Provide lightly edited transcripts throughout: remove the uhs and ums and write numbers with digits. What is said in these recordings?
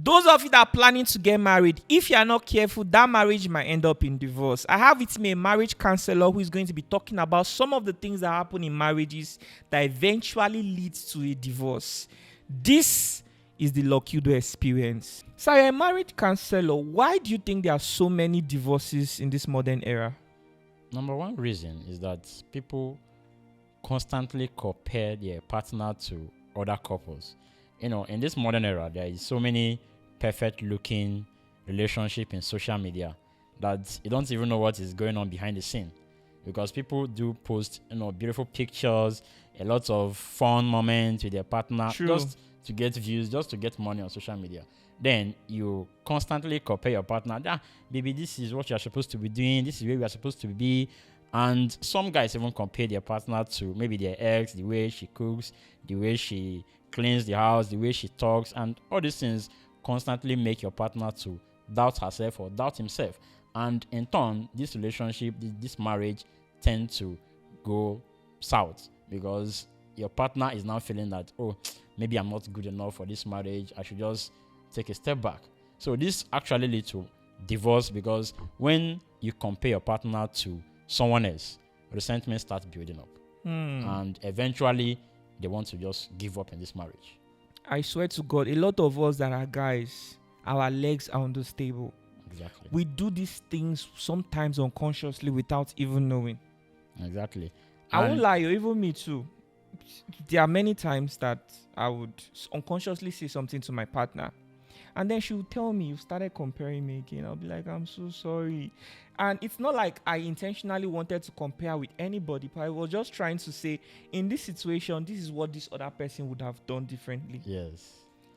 Those of you that are planning to get married, if you are not careful, that marriage might end up in divorce. I have with me a marriage counselor who is going to be talking about some of the things that happen in marriages that eventually leads to a divorce. This is the Lucky Udo experience. So you're a marriage counselor. Why do you think there are so many divorces in this modern era? Number one reason is that people constantly compare their partner to other couples. In this modern era, there is so many perfect looking relationship in social media that you don't even know what is going on behind the scene, because people do post beautiful pictures, a lot of fun moments with their partner. True. Just to get views, just to get money on social media. Then you constantly compare your partner. Baby, this is what you're supposed to be doing, this is where we are supposed to be. And some guys even compare their partner to maybe their ex, the way she cooks, the way she cleans the house, the way she talks, and all these things constantly make your partner to doubt herself or doubt himself. And in turn, this relationship, this marriage tend to go south, because your partner is now feeling that, maybe I'm not good enough for this marriage, I should just take a step back. So this actually leads to divorce, because when you compare your partner to someone else, resentment starts building up. And eventually they want to just give up in this marriage. I swear to God, a lot of us that are guys, our legs are unstable. Exactly. We do these things sometimes unconsciously without even knowing. Exactly. I won't lie, even me too. There are many times that I would unconsciously say something to my partner, and then she would tell me, "You started comparing me again." I'll be like, "I'm so sorry." And it's not like I intentionally wanted to compare with anybody, but I was just trying to say, in this situation, this is what this other person would have done differently. Yes.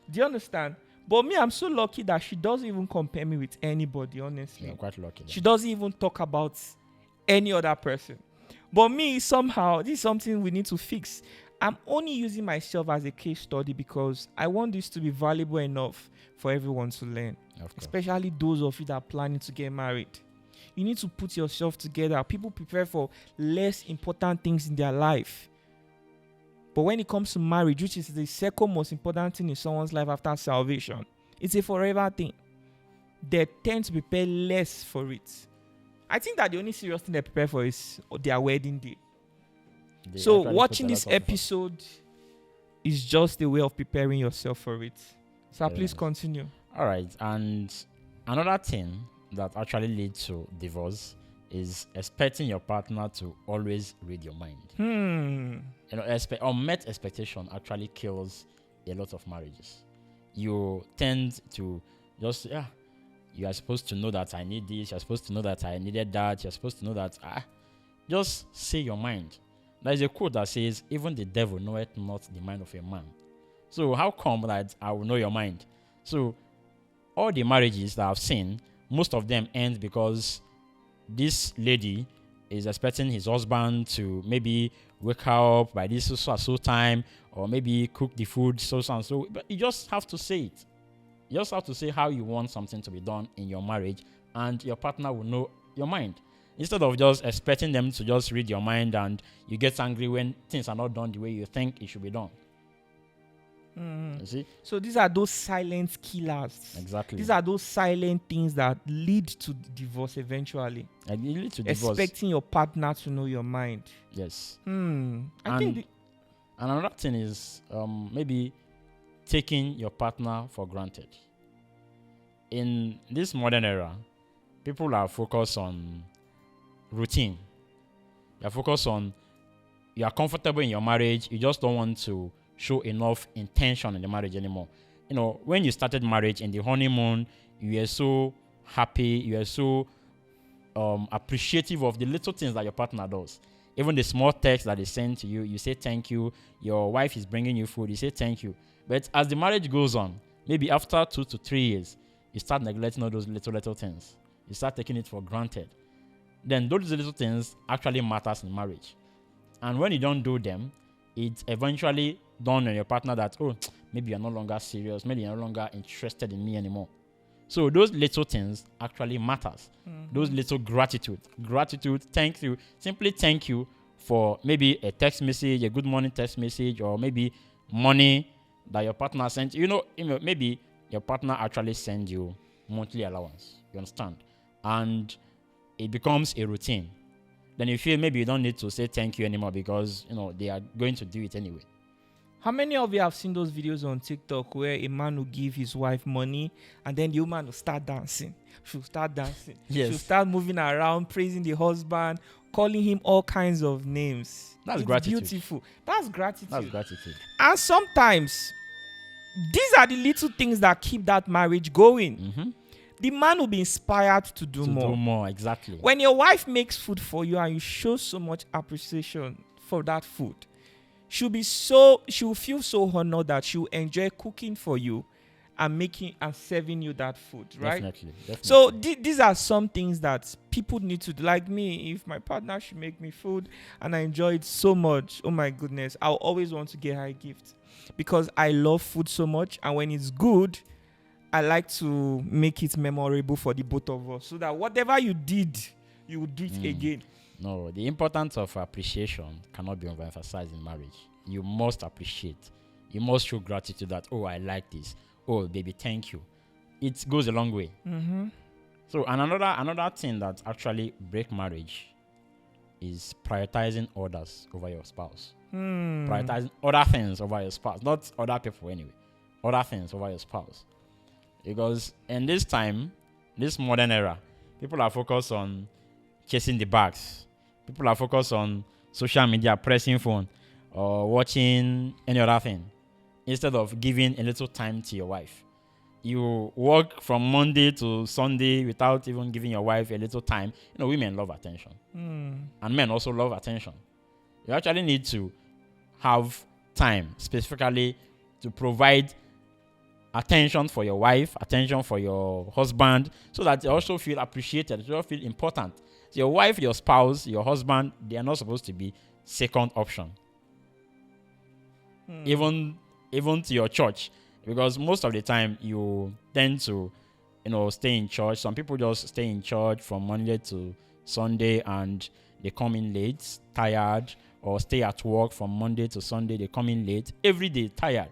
Do you understand? But me, I'm so lucky that she doesn't even compare me with anybody, honestly. You're quite lucky. She doesn't even talk about any other person. But me, somehow, this is something we need to fix. I'm only using myself as a case study because I want this to be valuable enough for everyone to learn. Especially those of you that are planning to get married. You need to put yourself together. People prepare for less important things in their life. But when it comes to marriage, which is the second most important thing in someone's life after salvation, it's a forever thing. They tend to prepare less for it. I think that the only serious thing they prepare for is their wedding day. So watching this episode is just a way of preparing yourself for it. So please continue. All right. And another thing that actually leads to divorce is expecting your partner to always read your mind. Unmet expectation actually kills a lot of marriages. You tend to just, you are supposed to know that I need this, you're supposed to know that I needed that, you're supposed to know that, just say your mind. There is a quote that says, even the devil knoweth not the mind of a man. So how come that I will know your mind? So all the marriages that I've seen, most of them end because this lady is expecting his husband to maybe wake her up by this so time, or maybe cook the food so and so. But you just have to say it. You just have to say how you want something to be done in your marriage, and your partner will know your mind. Instead of just expecting them to just read your mind and you get angry when things are not done the way you think it should be done. You see? So these are those silent killers. Exactly. These are those silent things that lead to divorce eventually. And you lead to divorce. Expecting your partner to know your mind. Yes. I think another thing is maybe taking your partner for granted. In this modern era, people are focused on routine. You're focused on, you are comfortable in your marriage, you just don't want to show enough intention in the marriage anymore. When you started marriage in the honeymoon, you were so happy, you were so appreciative of the little things that your partner does. Even the small text that they send to you, you say thank you. Your wife is bringing you food, you say thank you. But as the marriage goes on, maybe after 2 to 3 years, you start neglecting all those little things. You start taking it for granted. Then those little things actually matters in marriage. And when you don't do them, it eventually dawn on your partner that, maybe you're no longer serious, maybe you're no longer interested in me anymore. So those little things actually matters. Those little gratitude, thank you, simply thank you for maybe a text message, a good morning text message, or maybe money that your partner sent. Maybe your partner actually send you monthly allowance. You understand? And it becomes a routine. Then you feel maybe you don't need to say thank you anymore because they are going to do it anyway. How many of you have seen those videos on TikTok where a man will give his wife money and then the woman will start dancing? She'll start dancing. Yes. She'll start moving around, praising the husband, calling him all kinds of names. That's It's gratitude. beautiful. That's gratitude. That's gratitude. And sometimes these are the little things that keep that marriage going. Mm-hmm. The man will be inspired to do more. Do more, exactly. When your wife makes food for you and you show so much appreciation for that food, she'll feel so honored that she'll enjoy cooking for you and making and serving you that food, right? Definitely. So these are some things that people need to do. Like me, if my partner should make me food and I enjoy it so much, oh my goodness, I'll always want to get her a gift because I love food so much, and when it's good, I like to make it memorable for the both of us so that whatever you did, you will do it again. No, the importance of appreciation cannot be overemphasized in marriage. You must appreciate. You must show gratitude that, oh, I like this. Oh, baby, thank you. It goes a long way. Mm-hmm. So, and another thing that actually break marriage is prioritizing others over your spouse. Prioritizing other things over your spouse. Not other people anyway. Other things over your spouse. Because in this time, this modern era, people are focused on chasing the bags. People are focused on social media, pressing phone, or watching any other thing, instead of giving a little time to your wife. You work from Monday to Sunday without even giving your wife a little time. Women love attention. And men also love attention. You actually need to have time specifically to provide attention for your wife, attention for your husband, so that they also feel appreciated, they also feel important. So your wife, your spouse, your husband, they are not supposed to be second option. Even to your church, because most of the time you tend to, stay in church. Some people just stay in church from Monday to Sunday and they come in late, tired, or stay at work from Monday to Sunday, they come in late, every day tired.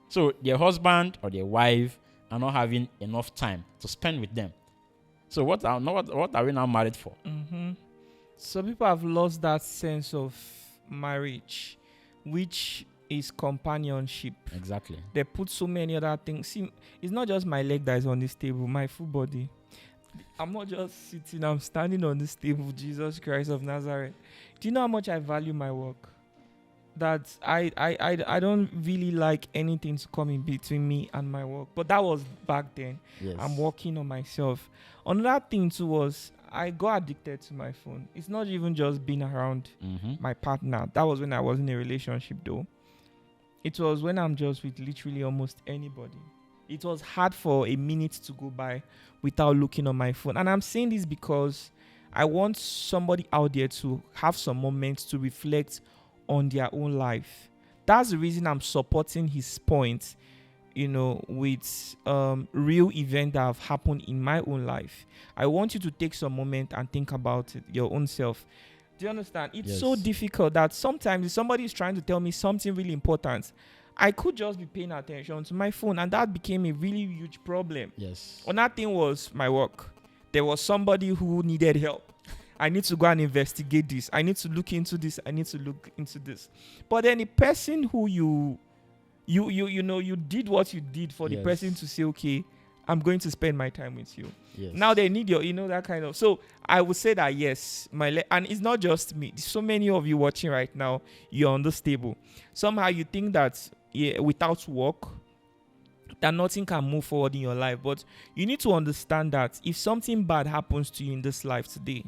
So their husband or their wife are not having enough time to spend with them. So what are we now married for? So people have lost that sense of marriage, which is companionship. Exactly. They put so many other things. See, it's not just my leg that is on this table, my full body. I'm not just sitting, I'm standing on this table, Jesus Christ of Nazareth. Do you know how much I value my work? That I don't really like anything to come in between me and my work. But that was back then. Yes. I'm working on myself. Another thing too was I got addicted to my phone. It's not even just being around my partner. That was when I was in a relationship though. It was when I'm just with literally almost anybody. It was hard for a minute to go by without looking on my phone. And I'm saying this because I want somebody out there to have some moments to reflect on their own life. That's the reason I'm supporting his point, with real events that have happened in my own life. I want you to take some moment and think about it, your own self. Do you understand? It's so difficult that sometimes if somebody is trying to tell me something really important, I could just be paying attention to my phone, and that became a really huge problem. Yes. Another thing was my work. There was somebody who needed help. I need to go and investigate this. I need to look into this. I need to look into this. But then the person who you did what you did for the person to say, okay, I'm going to spend my time with you. Yes. Now they need that kind of. So I would say that yes, and it's not just me. So many of you watching right now, you're on this table. Somehow you think that without work, that nothing can move forward in your life. But you need to understand that if something bad happens to you in this life today,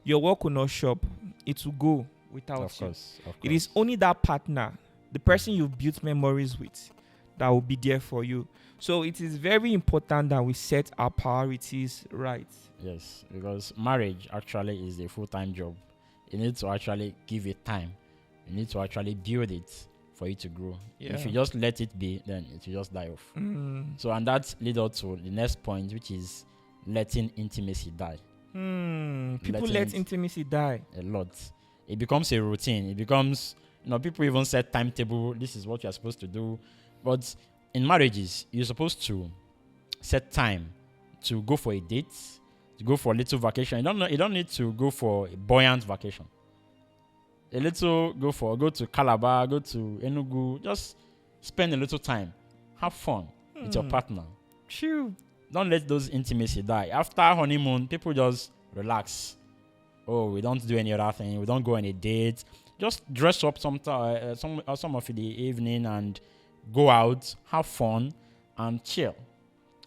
your work will not shop. It will go without you. Of course. It is only that partner, the person you've built memories with, that will be there for you. So it is very important that we set our priorities right. Yes, because marriage actually is a full-time job. You need to actually give it time. You need to actually build it for it to grow. Yeah. If you just let it be, then it will just die off. So, and that leads us to the next point, which is letting intimacy die. People let intimacy die. A lot. It becomes a routine. It becomes, people even set timetable. This is what you're supposed to do. But in marriages, you're supposed to set time to go for a date, to go for a little vacation. You don't need to go for a buoyant vacation. A little go to Calabar, go to Enugu, just spend a little time. Have fun with your partner. True. Don't let those intimacy die. After honeymoon, people just relax. Oh, we don't do any other thing. We don't go on a date. Just dress up some of the evening and go out, have fun, and chill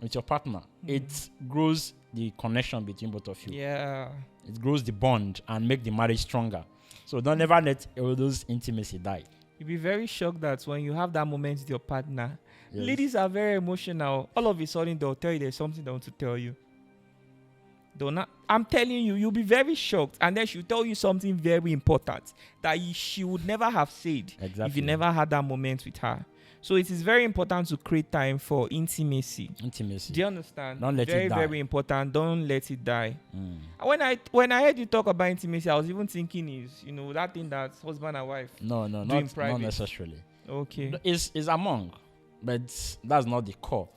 with your partner. It grows the connection between both of you. Yeah. It grows the bond and make the marriage stronger. So don't ever let all those intimacy die. You'll be very shocked that when you have that moment with your partner, Yes. ladies are very emotional. All of a sudden, they'll tell you there's something they want to tell you. I'm telling you, you'll be very shocked. And then she'll tell you something very important that she would never have said if you never had that moment with her. So it is very important to create time for intimacy. Intimacy. Do you understand? Don't let very, it die. Very important. Don't let it die. When I heard you talk about intimacy, I was even thinking is, that thing that husband and wife. No, do in not private. necessarily. Okay. It's among, but that's not the core.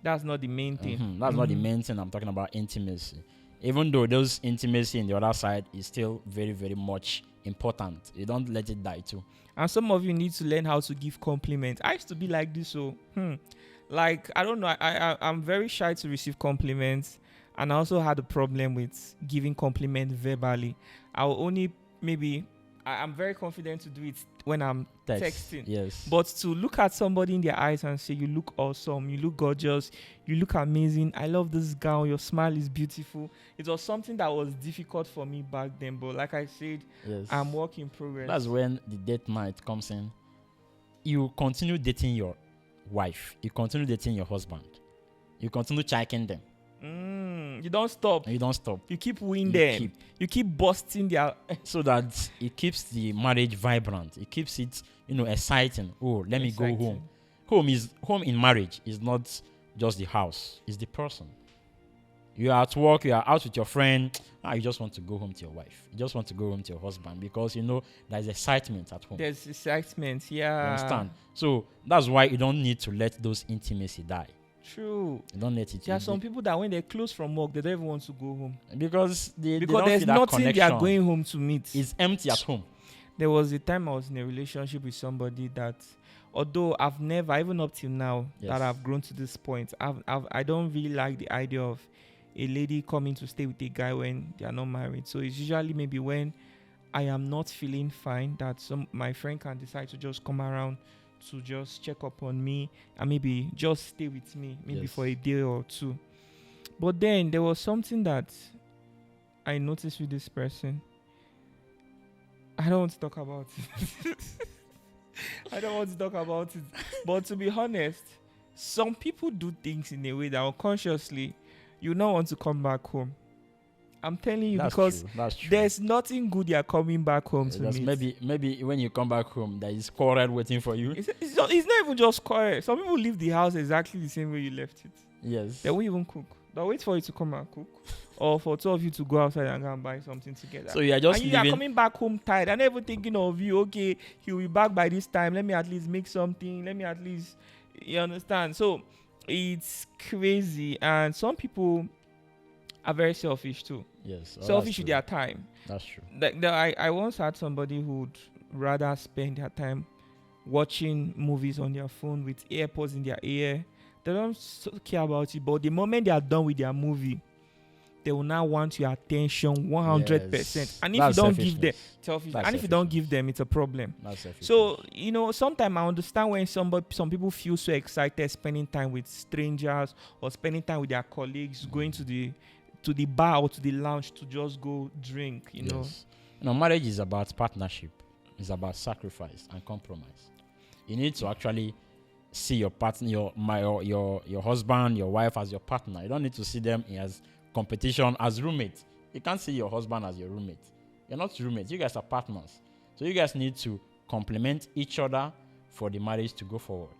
That's not the main thing. That's not the main thing. I'm talking about intimacy. Even though those intimacy in the other side is still very, very much important. You don't let it die too. And some of you need to learn how to give compliments. I used to be like this, so like I don't know. I'm very shy to receive compliments, and I also had a problem with giving compliments verbally. I'll only I'm very confident to do it when I'm texting. Yes. But to look at somebody in their eyes and say, "You look awesome. You look gorgeous. You look amazing. I love this gown. Your smile is beautiful." It was something that was difficult for me back then. But like I said, Yes. I'm work in progress. That's when the date night comes in. You continue dating your wife. You continue dating your husband. You continue checking them. You don't stop. And you don't stop. You keep winning them. You keep busting their. So that it keeps the marriage vibrant. It keeps it, exciting. Oh, let me go home. Home in marriage is not just the house. It's the person. You are at work. You are out with your friend. You just want to go home to your wife. You just want to go home to your husband because there's excitement at home. There's excitement. Yeah. You understand? So that's why you don't need to let those intimacy die. True. You don't let it. There are some people that when they're close from work, they don't even want to go home because they don't there's feel that nothing they are connection. going home to meet. It's empty at home. There was a time I was in a relationship with somebody that, although I've never, even up till now, that I've grown to this point, I don't really like the idea of a lady coming to stay with a guy when they are not married. So it's usually maybe when I am not feeling fine that my friend can decide to just come around to just check up on me and maybe just stay with me maybe for a day or two. But then there was something that I noticed with this person. I don't want to talk about it. I don't want to talk about it. But to be honest, some people do things in a way that unconsciously you don't want to come back home. I'm telling you, That's because true. That's true. there's nothing good you're coming back home to That's meet. maybe when you come back home, there is quarrel waiting for you. It's not even just quarrel. Some people leave the house exactly the same way you left it. Yes. They won't even cook. They'll wait for you to come and cook. Or for two of you to go outside and go and buy something together. So you are just and you are living. coming back home tired. I'm never thinking of you. Okay, he'll be back by this time. Let me at least make something. Let me at least, you understand? So it's crazy. And some people are very selfish too. Yes. Selfish with their time. That's true. I once had somebody who'd rather spend their time watching movies on their phone with AirPods in their ear. They don't care about you, but the moment they are done with their movie, they will now want your attention 100%. Yes. And if That's you don't give them, selfishness. and if you don't give them, it's a problem. That's selfishness. So sometimes I understand when some people feel so excited spending time with strangers or spending time with their colleagues, going to the bar or to the lounge to just go drink. Yes. Marriage is about partnership. It's about sacrifice and compromise. You need to actually see your partner, your husband, your wife as your partner. You don't need to see them as competition, as roommates. You can't see your husband as your roommate. You're not roommates. You guys are partners. So you guys need to complement each other for the marriage to go forward.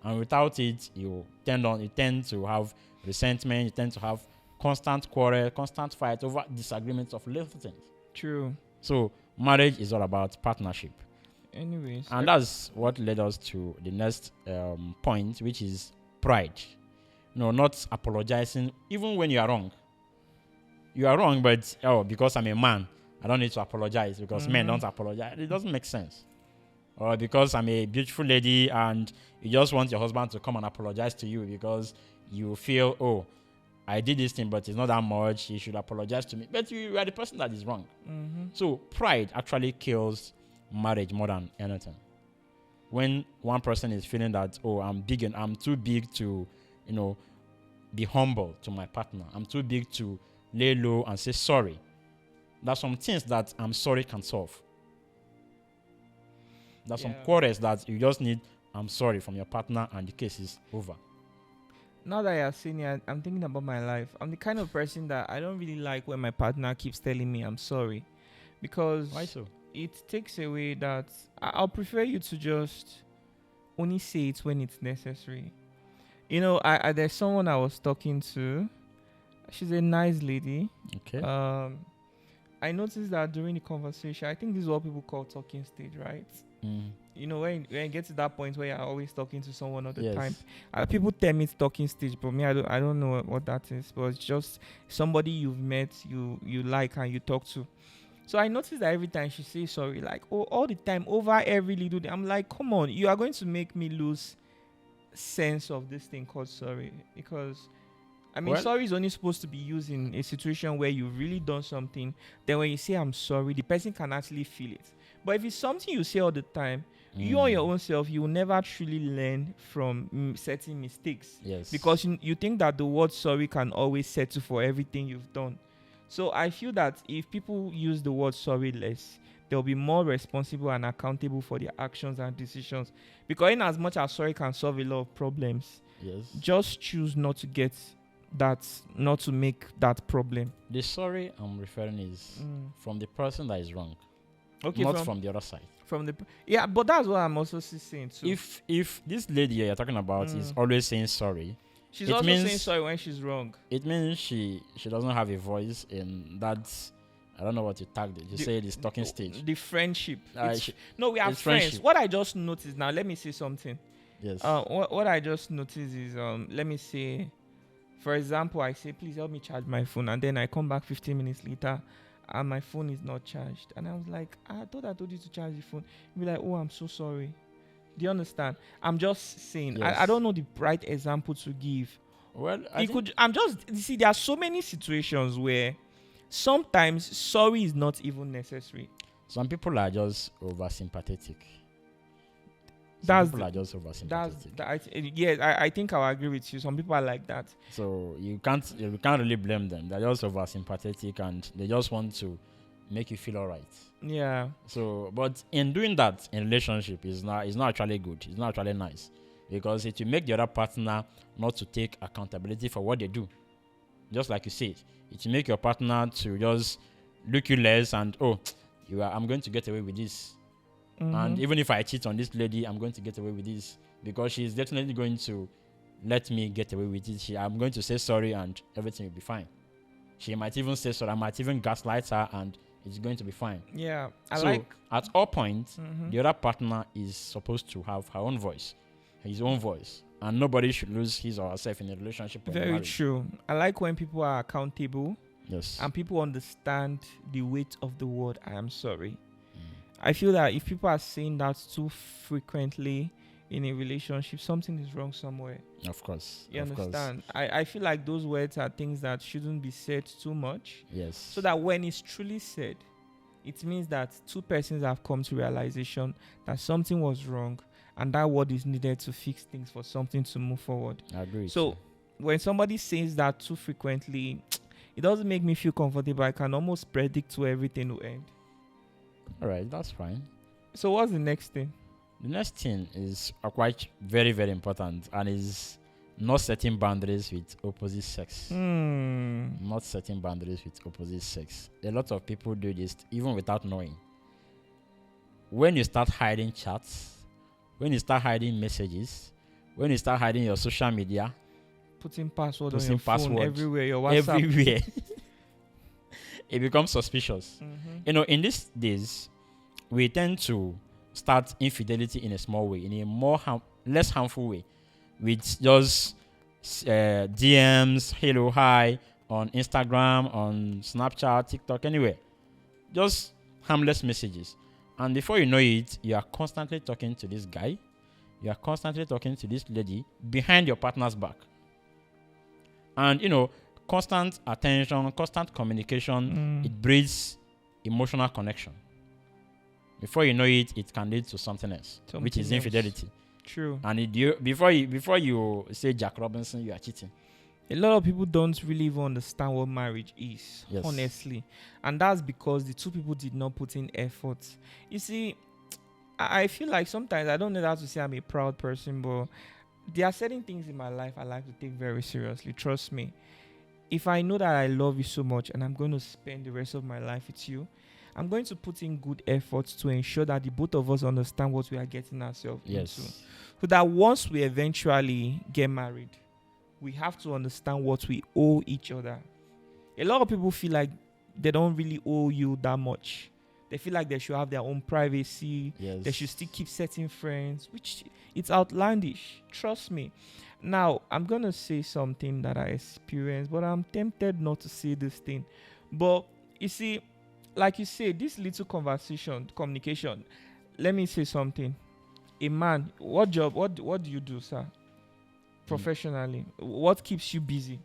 And without it, you tend to have resentment. You tend to have constant quarrel, constant fight over disagreements of little things. True. So marriage is all about partnership. Anyways. And that's what led us to the next point, which is pride. not apologizing even when you are wrong. You are wrong, but because I'm a man, I don't need to apologize because men don't apologize. It doesn't make sense. Or because I'm a beautiful lady and you just want your husband to come and apologize to you because you feel, I did this thing, but it's not that much. He should apologize to me. But you are the person that is wrong. So pride actually kills marriage more than anything. When one person is feeling that, I'm big and I'm too big to, be humble to my partner. I'm too big to lay low and say sorry. There's some things that I'm sorry can solve. There's some quarrels that you just need I'm sorry from your partner and the case is over. Now that you're saying it, I'm thinking about my life. I'm the kind of person that I don't really like when my partner keeps telling me I'm sorry. Because why so? It takes away that I'll prefer you to just only say it when it's necessary. I there's someone I was talking to. She's a nice lady. Okay. I noticed that during the conversation, I think this is what people call talking stage, right? When you get to that point where you're always talking to someone all the time, people tell me it's talking stage, but me, I don't know what that is. But it's just somebody you've met, you like, and you talk to. So I noticed that every time she says sorry, like all the time, over every little thing, I'm like, come on, you are going to make me lose sense of this thing called sorry, because sorry is only supposed to be used in a situation where you've really done something. Then when you say I'm sorry, the person can actually feel it. But if it's something you say all the time, you on your own self, you will never truly learn from certain mistakes. Yes. Because you think that the word sorry can always settle for everything you've done. So I feel that if people use the word sorry less, they'll be more responsible and accountable for their actions and decisions. Because in as much as sorry can solve a lot of problems, just choose not to make that problem. The sorry I'm referring is from the person that is wrong. Okay, not from the other side. But that's what I'm also saying too. If this lady you're talking about is always saying sorry, she's also saying sorry when she's wrong. It means she doesn't have a voice in that. I don't know what you tagged it. You say it's talking stage. The friendship. We are friends. Friendship. What I just noticed now, let me say something. Yes. What I just noticed is let me say, for example, I say please help me charge my phone, and then I come back 15 minutes later and my phone is not charged, and I was like, I thought I told you to charge the phone. You'll be like, I'm so sorry. Do you understand? I'm just saying. I don't know the right example to give. Well, there are so many situations where sometimes sorry is not even necessary. Some people are just oversympathetic. I think I'll agree with you. Some people are like that. So you can't really blame them. They're just oversympathetic and they just want to make you feel alright. Yeah. So, but in doing that in relationship is not actually good. It's not actually nice, because it will make the other partner not to take accountability for what they do. Just like you said, it will make your partner to just look you less and I'm going to get away with this. And even if I cheat on this lady, I'm going to get away with this because she's definitely going to let me get away with it. I'm going to say sorry and everything will be fine. She might even say sorry. I might even gaslight her and it's going to be fine. Yeah. At all points, the other partner is supposed to have her own voice, his own voice. And nobody should lose his or herself in a relationship. Very true. I like when people are accountable. Yes. And people understand the weight of the word I am sorry. I feel that if people are saying that too frequently in a relationship, something is wrong somewhere. Of course. You understand? I feel like those words are things that shouldn't be said too much. Yes. So that when it's truly said, it means that two persons have come to realization that something was wrong and that word is needed to fix things for something to move forward. I agree. So when somebody says that too frequently, it doesn't make me feel comfortable. I can almost predict where everything will end. All right, that's fine. So what's the next thing? The next thing is quite very, very important, and is not setting boundaries with opposite sex. Not setting boundaries with opposite sex. A lot of people do this even without knowing. When you start hiding chats, when you start hiding messages, when you start hiding your social media, putting password on your phone everywhere, your WhatsApp. Everywhere. It becomes suspicious. In these days, we tend to start infidelity in a small way, in a more less harmful way, with just DMs, hello, hi, on Instagram, on Snapchat, TikTok, anywhere. Just harmless messages. And before you know it, you are constantly talking to this guy. You are constantly talking to this lady behind your partner's back. And, constant attention, constant communication, it breeds emotional connection. Before you know it, it can lead to something else, which is infidelity. True. And before you say Jack Robinson, you are cheating. A lot of people don't really even understand what marriage is, honestly. And that's because the two people did not put in effort. You see, I feel like sometimes, I don't know how to say I'm a proud person, but there are certain things in my life I like to take very seriously. Trust me. If I know that I love you so much and I'm going to spend the rest of my life with you, I'm going to put in good efforts to ensure that the both of us understand what we are getting ourselves into. So that once we eventually get married, we have to understand what we owe each other. A lot of people feel like they don't really owe you that much. They feel like they should have their own privacy. They should still keep certain friends, which it's outlandish. Trust me. Now, I'm going to say something that I experienced, but I'm tempted not to say this thing. But you see, like you say, this little communication, let me say something. A man, what do you do, sir? Professionally, what keeps you busy?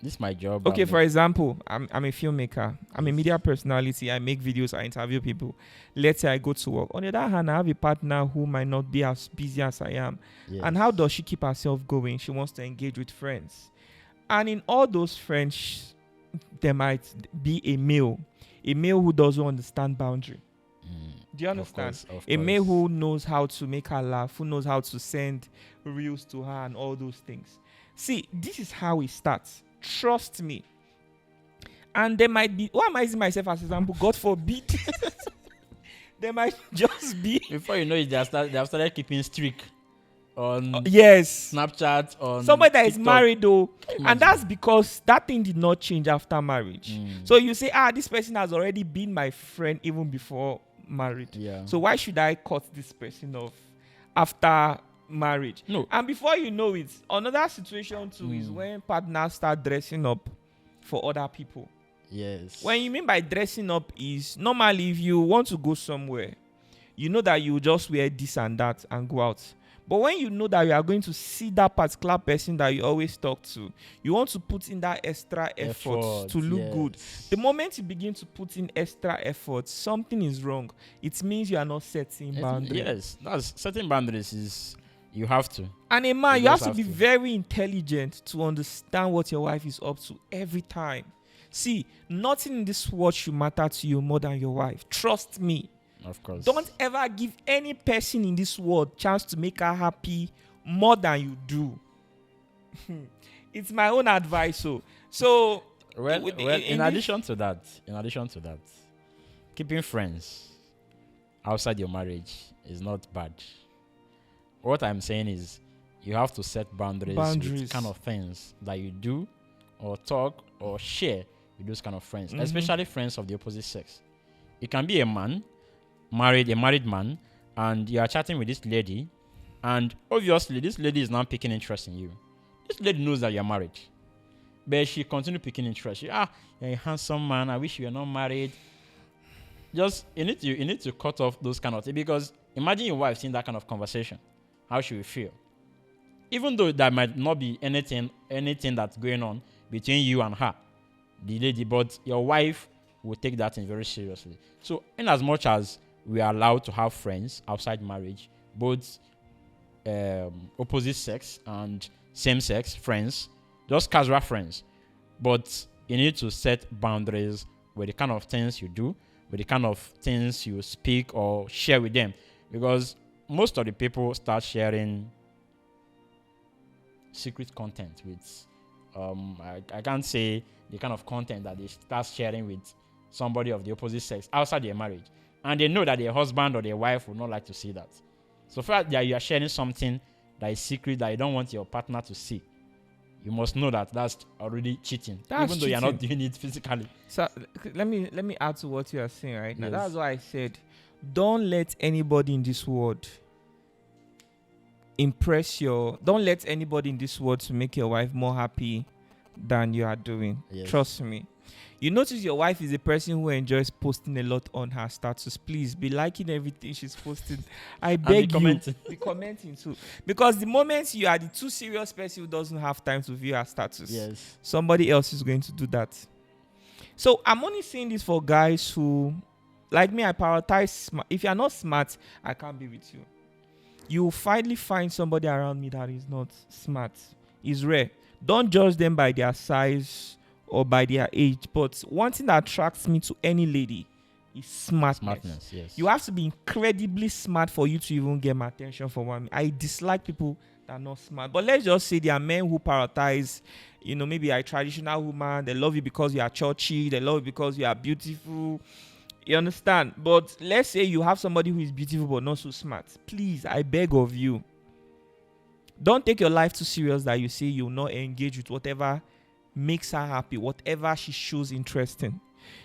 This is my job. Okay, for example, I'm a filmmaker. I'm a media personality. I make videos. I interview people. Let's say I go to work. On the other hand, I have a partner who might not be as busy as I am. And how does she keep herself going? She wants to engage with friends. And in all those friends, there might be a male who doesn't understand boundary. Do you understand? Of course. A male who knows how to make her laugh, who knows how to send reels to her and all those things. See, this is how it starts. Trust me. And there might be, why am I using myself as example? God forbid. There might just be. Before you know it, they have started keeping streak on Snapchat, on somebody that TikTok. is married though. And that's because that thing did not change after marriage. So you say, this person has already been my friend even before married. So why should I cut this person off after marriage? No. And before you know it, another situation too is when partners start dressing up for other people. When you mean by dressing up is normally if you want to go somewhere, you know that you just wear this and that and go out. But when you know that you are going to see that particular person that you always talk to, you want to put in that extra effort to look good. The moment you begin to put in extra effort, something is wrong. It means you are not setting boundaries. That's setting boundaries is you have to. And a man, you have to be very intelligent to understand what your wife is up to every time. See, nothing in this world should matter to you more than your wife. Trust me. Of course. Don't ever give any person in this world chance to make her happy more than you do. It's my own advice. So in addition to that, keeping friends outside your marriage is not bad. What I'm saying is you have to set boundaries with kind of things that you do or talk or share with those kind of friends, especially friends of the opposite sex. It can be a man, a married man, and you are chatting with this lady, and obviously this lady is now picking interest in you. This lady knows that you're married, but she continues picking interest. You're a handsome man. I wish you were not married. Just you need to cut off those kind of things, because imagine your wife seeing that kind of conversation. How she will feel? Even though there might not be anything that's going on between you and her, the lady, but your wife will take that thing very seriously. So, in as much as we are allowed to have friends outside marriage, both opposite sex and same sex friends, just casual friends, but you need to set boundaries with the kind of things you do, with the kind of things you speak or share with them, because most of the people start sharing secret content with I can't say the kind of content that they start sharing with somebody of the opposite sex outside their marriage, and they know that their husband or their wife would not like to see that. So far that you are sharing something that is secret that you don't want your partner to see, you must know that that's already cheating, even though you're not doing it physically. So let me add to what you are saying right now. That's why I said don't let anybody in this world don't let anybody in this world to make your wife more happy than you are doing. Yes. Trust me. You notice your wife is a person who enjoys posting a lot on her status. Please be liking everything she's posting. I beg be commenting too. Because the moment you are the too serious person who doesn't have time to view her status, yes, somebody else is going to do that. So I'm only saying this for guys who, like me, I prioritize. If you're not smart, I can't be with you. You will finally find somebody around me that is not smart. It's rare. Don't judge them by their size or by their age. But one thing that attracts me to any lady is smartness. Yes. You have to be incredibly smart for you to even get my attention for one. I dislike people that are not smart. But let's just say there are men who prioritize, maybe a traditional woman. They love you because you are churchy. They love you because you are beautiful. You understand? But let's say you have somebody who is beautiful but not so smart. Please, I beg of you, don't take your life too serious that you say you'll not engage with whatever makes her happy, whatever she shows interest in.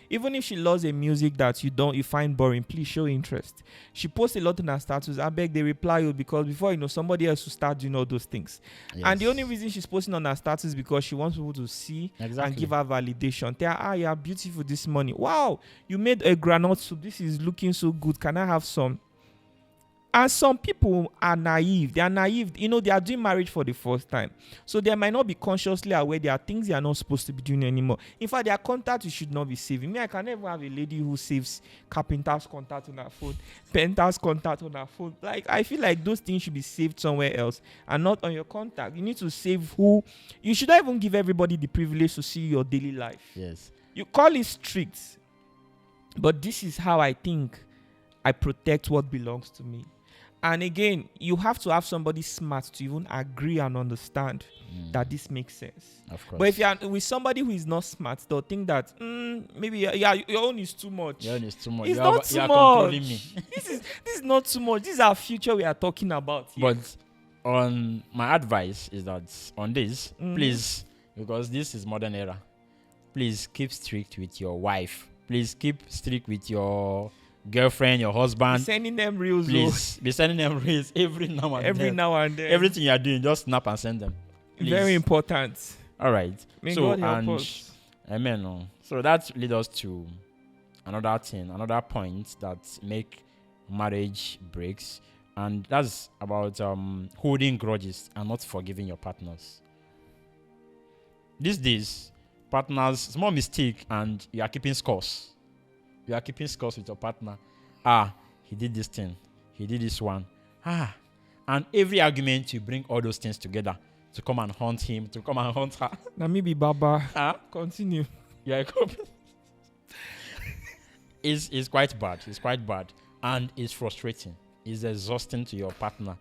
Even if she loves a music that you find boring, please show interest. She posts a lot on her status. I beg they reply you, because before somebody else will start doing all those things. Yes. And the only reason she's posting on her status is because she wants people to see and give her validation. Tell her, you are beautiful this morning. Wow, you made a granite soup. This is looking so good. Can I have some? And some people are naive. They are naive. They are doing marriage for the first time. So they might not be consciously aware there are things they are not supposed to be doing anymore. In fact, their contact you should not be saving. Me, I can never have a lady who saves carpenter's contact on her phone, painter's contact on her phone. I feel like those things should be saved somewhere else and not on your contact. You need to save who. You should not even give everybody the privilege to see your daily life. Yes. You call it strict. But this is how I think I protect what belongs to me. And again, you have to have somebody smart to even agree and understand that this makes sense. Of course. But if you're with somebody who is not smart, they'll think that maybe your own is too much. Your own is too much. It's not too much. Me. This is not too much. This is our future we are talking about here. But on my advice is that on this, please, because this is modern era, please keep strict with your wife. Please keep strict with your girlfriend, your husband. Be sending them reels. Please be sending them reels every now and then. Every now and then. Everything you are doing, just snap and send them. Please. Very important. All right. May God help us. Amen. So that leads us to another point that make marriage breaks, and that's about holding grudges and not forgiving your partners. These days, partners, small mistake and you are keeping scores. You are keeping scores with your partner. He did this thing. He did this one. And every argument you bring all those things together to come and haunt him, to come and haunt her. Now maybe Baba. Continue. Yeah, it's quite bad. It's quite bad. And it's frustrating. It's exhausting to your partner.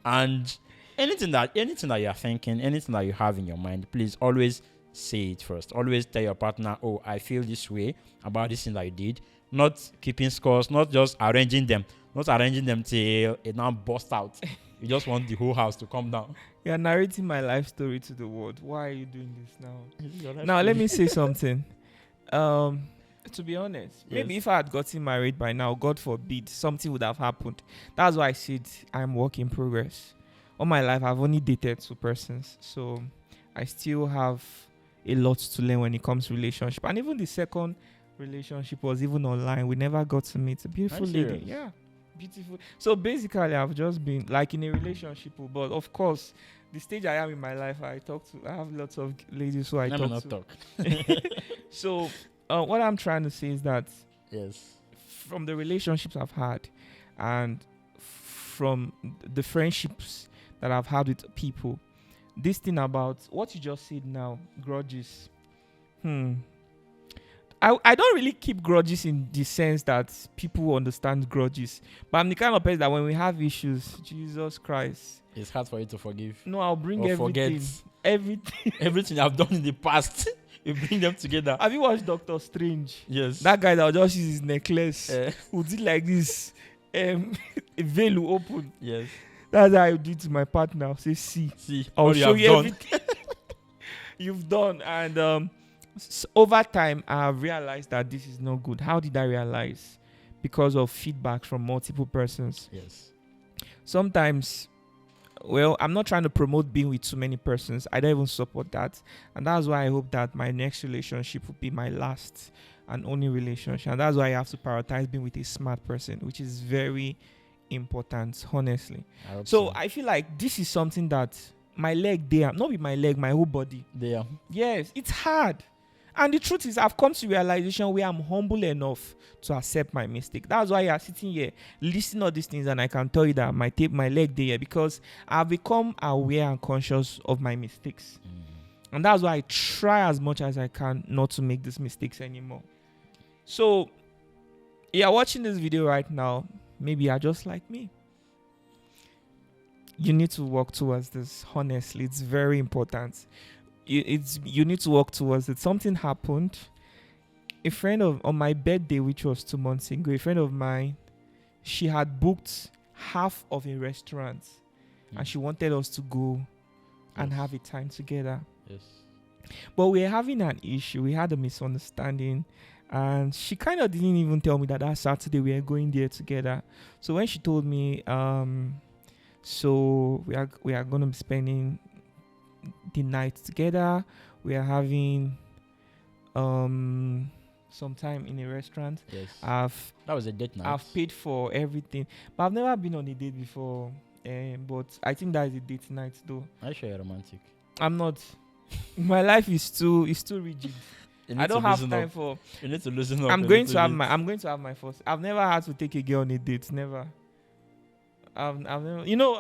And anything that you are thinking, anything that you have in your mind, please always say it first. Always tell your partner, I feel this way about this thing that you did. Not keeping scores, not just arranging them till it now busts out. You just want the whole house to come down. You're narrating my life story to the world. Why are you doing this now? Now, let me say something. To be honest, maybe if I had gotten married by now, God forbid, something would have happened. That's why I said I'm work in progress. All my life, I've only dated 2 persons. So I still have a lot to learn when it comes to relationship. And even the second relationship was even online. We never got to meet a beautiful lady. Yeah, beautiful. So basically, I've just been like in a relationship. But of course, the stage I am in my life, I have lots of ladies who I talk to. So what I'm trying to say is that from the relationships I've had and from the friendships that I've had with people, this thing about what you just said now, grudges. I don't really keep grudges in the sense that people understand grudges. But I'm the kind of person that when we have issues, Jesus Christ, it's hard for you to forgive. No, I'll bring everything. Everything I've done in the past, you bring them together. Have you watched Doctor Strange? Yes. That guy that will just use his necklace, who did like this, a veil will open. Yes. That's how I do it to my partner. I'll say, see, I'll show you everything you've done. And over time, I have realized that this is not good. How did I realize? Because of feedback from multiple persons. Yes. Sometimes well, I'm not trying to promote being with too many persons. I don't even support that. And that's why I hope that my next relationship will be my last and only relationship. And that's why I have to prioritize being with a smart person, which is very important, honestly. So I feel like this is something that my leg there, not with my leg, my whole body. There. Yes, it's hard. And the truth is, I've come to realization where I'm humble enough to accept my mistake. That's why you're sitting here listening to all these things, and I can tell you that my leg there, because I've become aware and conscious of my mistakes. And that's why I try as much as I can not to make these mistakes anymore. So, you're watching this video right now, maybe you're just like me. You need to work towards this. Honestly, it's very important. You need to work towards it. Something happened. A friend on my birthday, which was 2 months ago, a friend of mine, she had booked half of a restaurant, and she wanted us to go and have a time together. Yes. But we were having an issue. We had a misunderstanding, and she kind of didn't even tell me that Saturday we are going there together. So when she told me, so we are going to be spending the night together, we are having some time in a restaurant. Yes. That was a date night. I've paid for everything, but I've never been on a date before. But I think that is a date night though. Are you sure you're romantic? I'm not. My life is too rigid. I don't have time for. You need to loosen up. I'm going to have my first. I've never had to take a girl on a date. Never. I've never.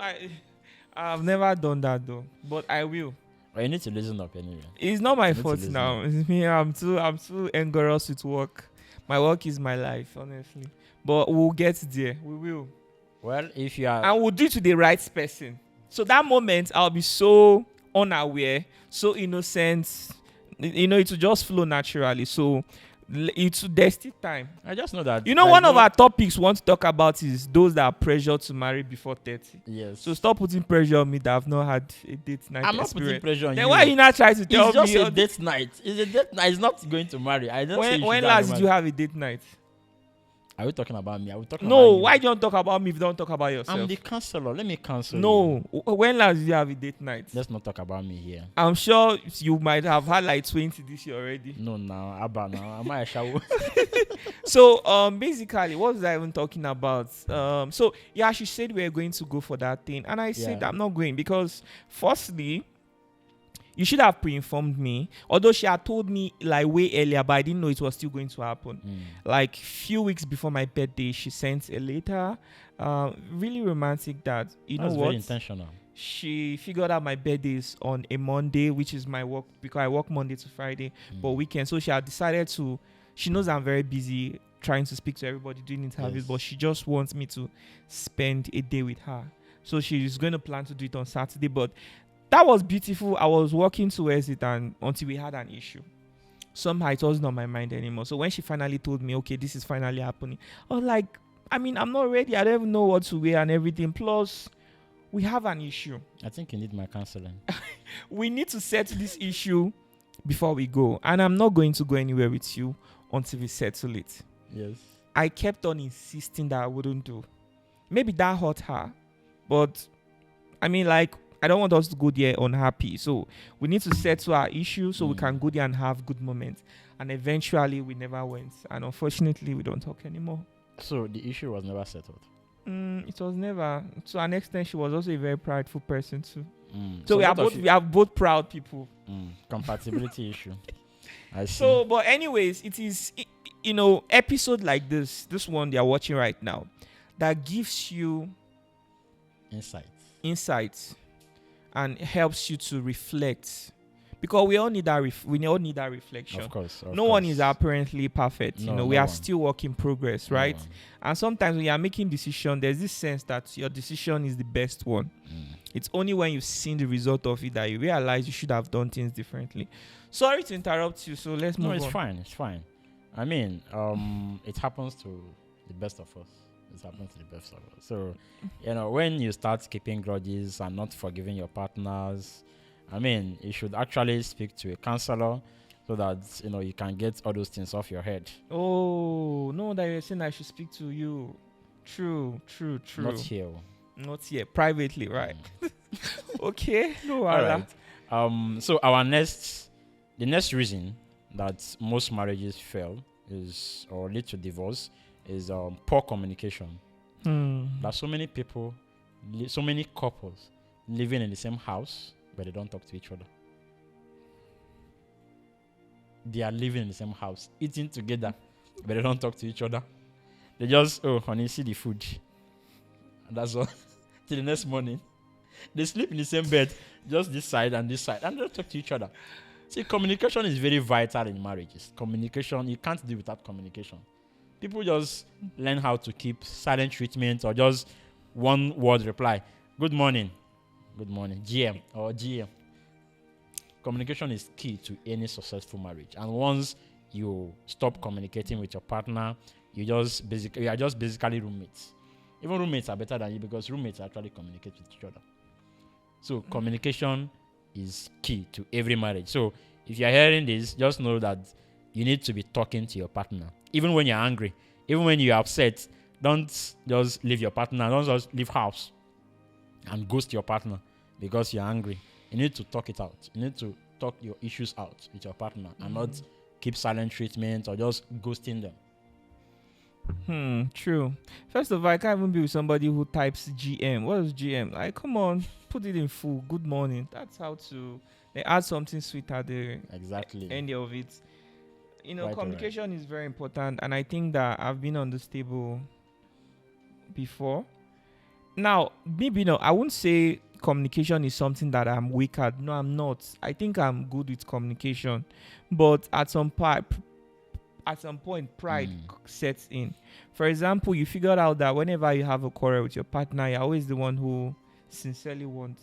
I've never done that though, but I will. Well, you need to listen up anyway. It's not my fault now. It's me. I'm too engrossed with work. My work is my life, honestly. But we'll get there. We will. Well, if you are, and we'll do it to the right person. So that moment, I'll be so unaware, so innocent. It will just flow naturally. So there's still time. I just know that. One of our topics we want to talk about is those that are pressured to marry before 30. Yes. So stop putting pressure on me that I've not had a date night. I'm not putting pressure on you. Then why are you not trying to tell me? It's just a date night. It's a date night. It's not going to marry. I don't. When last did you have a date night? Are we talking about me? Are we talking about you? No, why don't talk about me if you don't talk about yourself? I'm the counselor. Let me counsel you. No. When last did you have a date night? Let's not talk about me here. I'm sure you might have had like 20 this year already. No, Abba now. Am I a shower? So, basically, what was I even talking about? She said we were going to go for that thing. And I said, I'm not going because, firstly, you should have pre-informed me. Although she had told me like way earlier, but I didn't know it was still going to happen. Like few weeks before my birthday, she sent a letter. Really romantic that, That's what? Very intentional. She figured out my birthday is on a Monday, which is my work, because I work Monday to Friday, but weekend. So she had decided she knows I'm very busy trying to speak to everybody, doing interviews, but she just wants me to spend a day with her. So she's going to plan to do it on Saturday, but that was beautiful. I was working towards it until we had an issue. Somehow it wasn't on my mind anymore. So when she finally told me, okay, this is finally happening, I was like, I'm not ready. I don't even know what to wear and everything. Plus, we have an issue. I think you need my counseling. We need to settle this issue before we go. And I'm not going to go anywhere with you until we settle it. Yes. I kept on insisting that I wouldn't do. Maybe that hurt her. But, I don't want us to go there unhappy. So we need to settle our issue so we can go there and have good moments. And eventually we never went. And unfortunately, we don't talk anymore. So the issue was never settled? It was never. To an extent, she was also a very prideful person too. So we are both proud people. Compatibility issue. I see. So, but anyways, it is, episode like this one they are watching right now, that gives you insights. And helps you to reflect, because we all need that. We all need that reflection. Of course. No one is apparently perfect. We are still work in progress, right? And sometimes when you are making decision, there's this sense that your decision is the best one. It's only when you've seen the result of it that you realize you should have done things differently. Sorry to interrupt you. So let's move on. No, it's fine. It happens to the best of us. It happens to the best of us. So, when you start keeping grudges and not forgiving your partners, you should actually speak to a counselor so that, you can get all those things off your head. Oh, no, that you're saying I should speak to you. True. Not here. Not here. Privately, right? Okay, no All wala. right. So the next reason that most marriages fail is or lead to divorce is poor communication. There's so many people, so many couples living in the same house, but they don't talk to each other. They are living in the same house, eating together, but they don't talk to each other. They just, oh, honey, see the food. And that's all. Till the next morning. They sleep in the same bed, just this side, and they don't talk to each other. See, communication is very vital in marriages. Communication, you can't do without communication. People just learn how to keep silent treatment or just one word reply. Good morning, GM or GM. Communication is key to any successful marriage. And once you stop communicating with your partner, you are just basically roommates. Even roommates are better than you because roommates actually communicate with each other. So communication is key to every marriage. So if you're hearing this, just know that you need to be talking to your partner. Even when you're angry, even when you're upset, don't just leave your partner. Don't just leave house and ghost your partner because you're angry. You need to talk it out. You need to talk your issues out with your partner and not keep silent treatment or just ghosting them. True. First of all, I can't even be with somebody who types GM. What is GM? Like, come on, put it in full. Good morning. That's how to. They add something sweet at the end of it. You know, communication is very important, and I think that I've been on this table before. Now, maybe I wouldn't say communication is something that I'm weak at. No, I'm not. I think I'm good with communication, but at some point, pride sets in. For example, you figured out that whenever you have a quarrel with your partner, you're always the one who sincerely want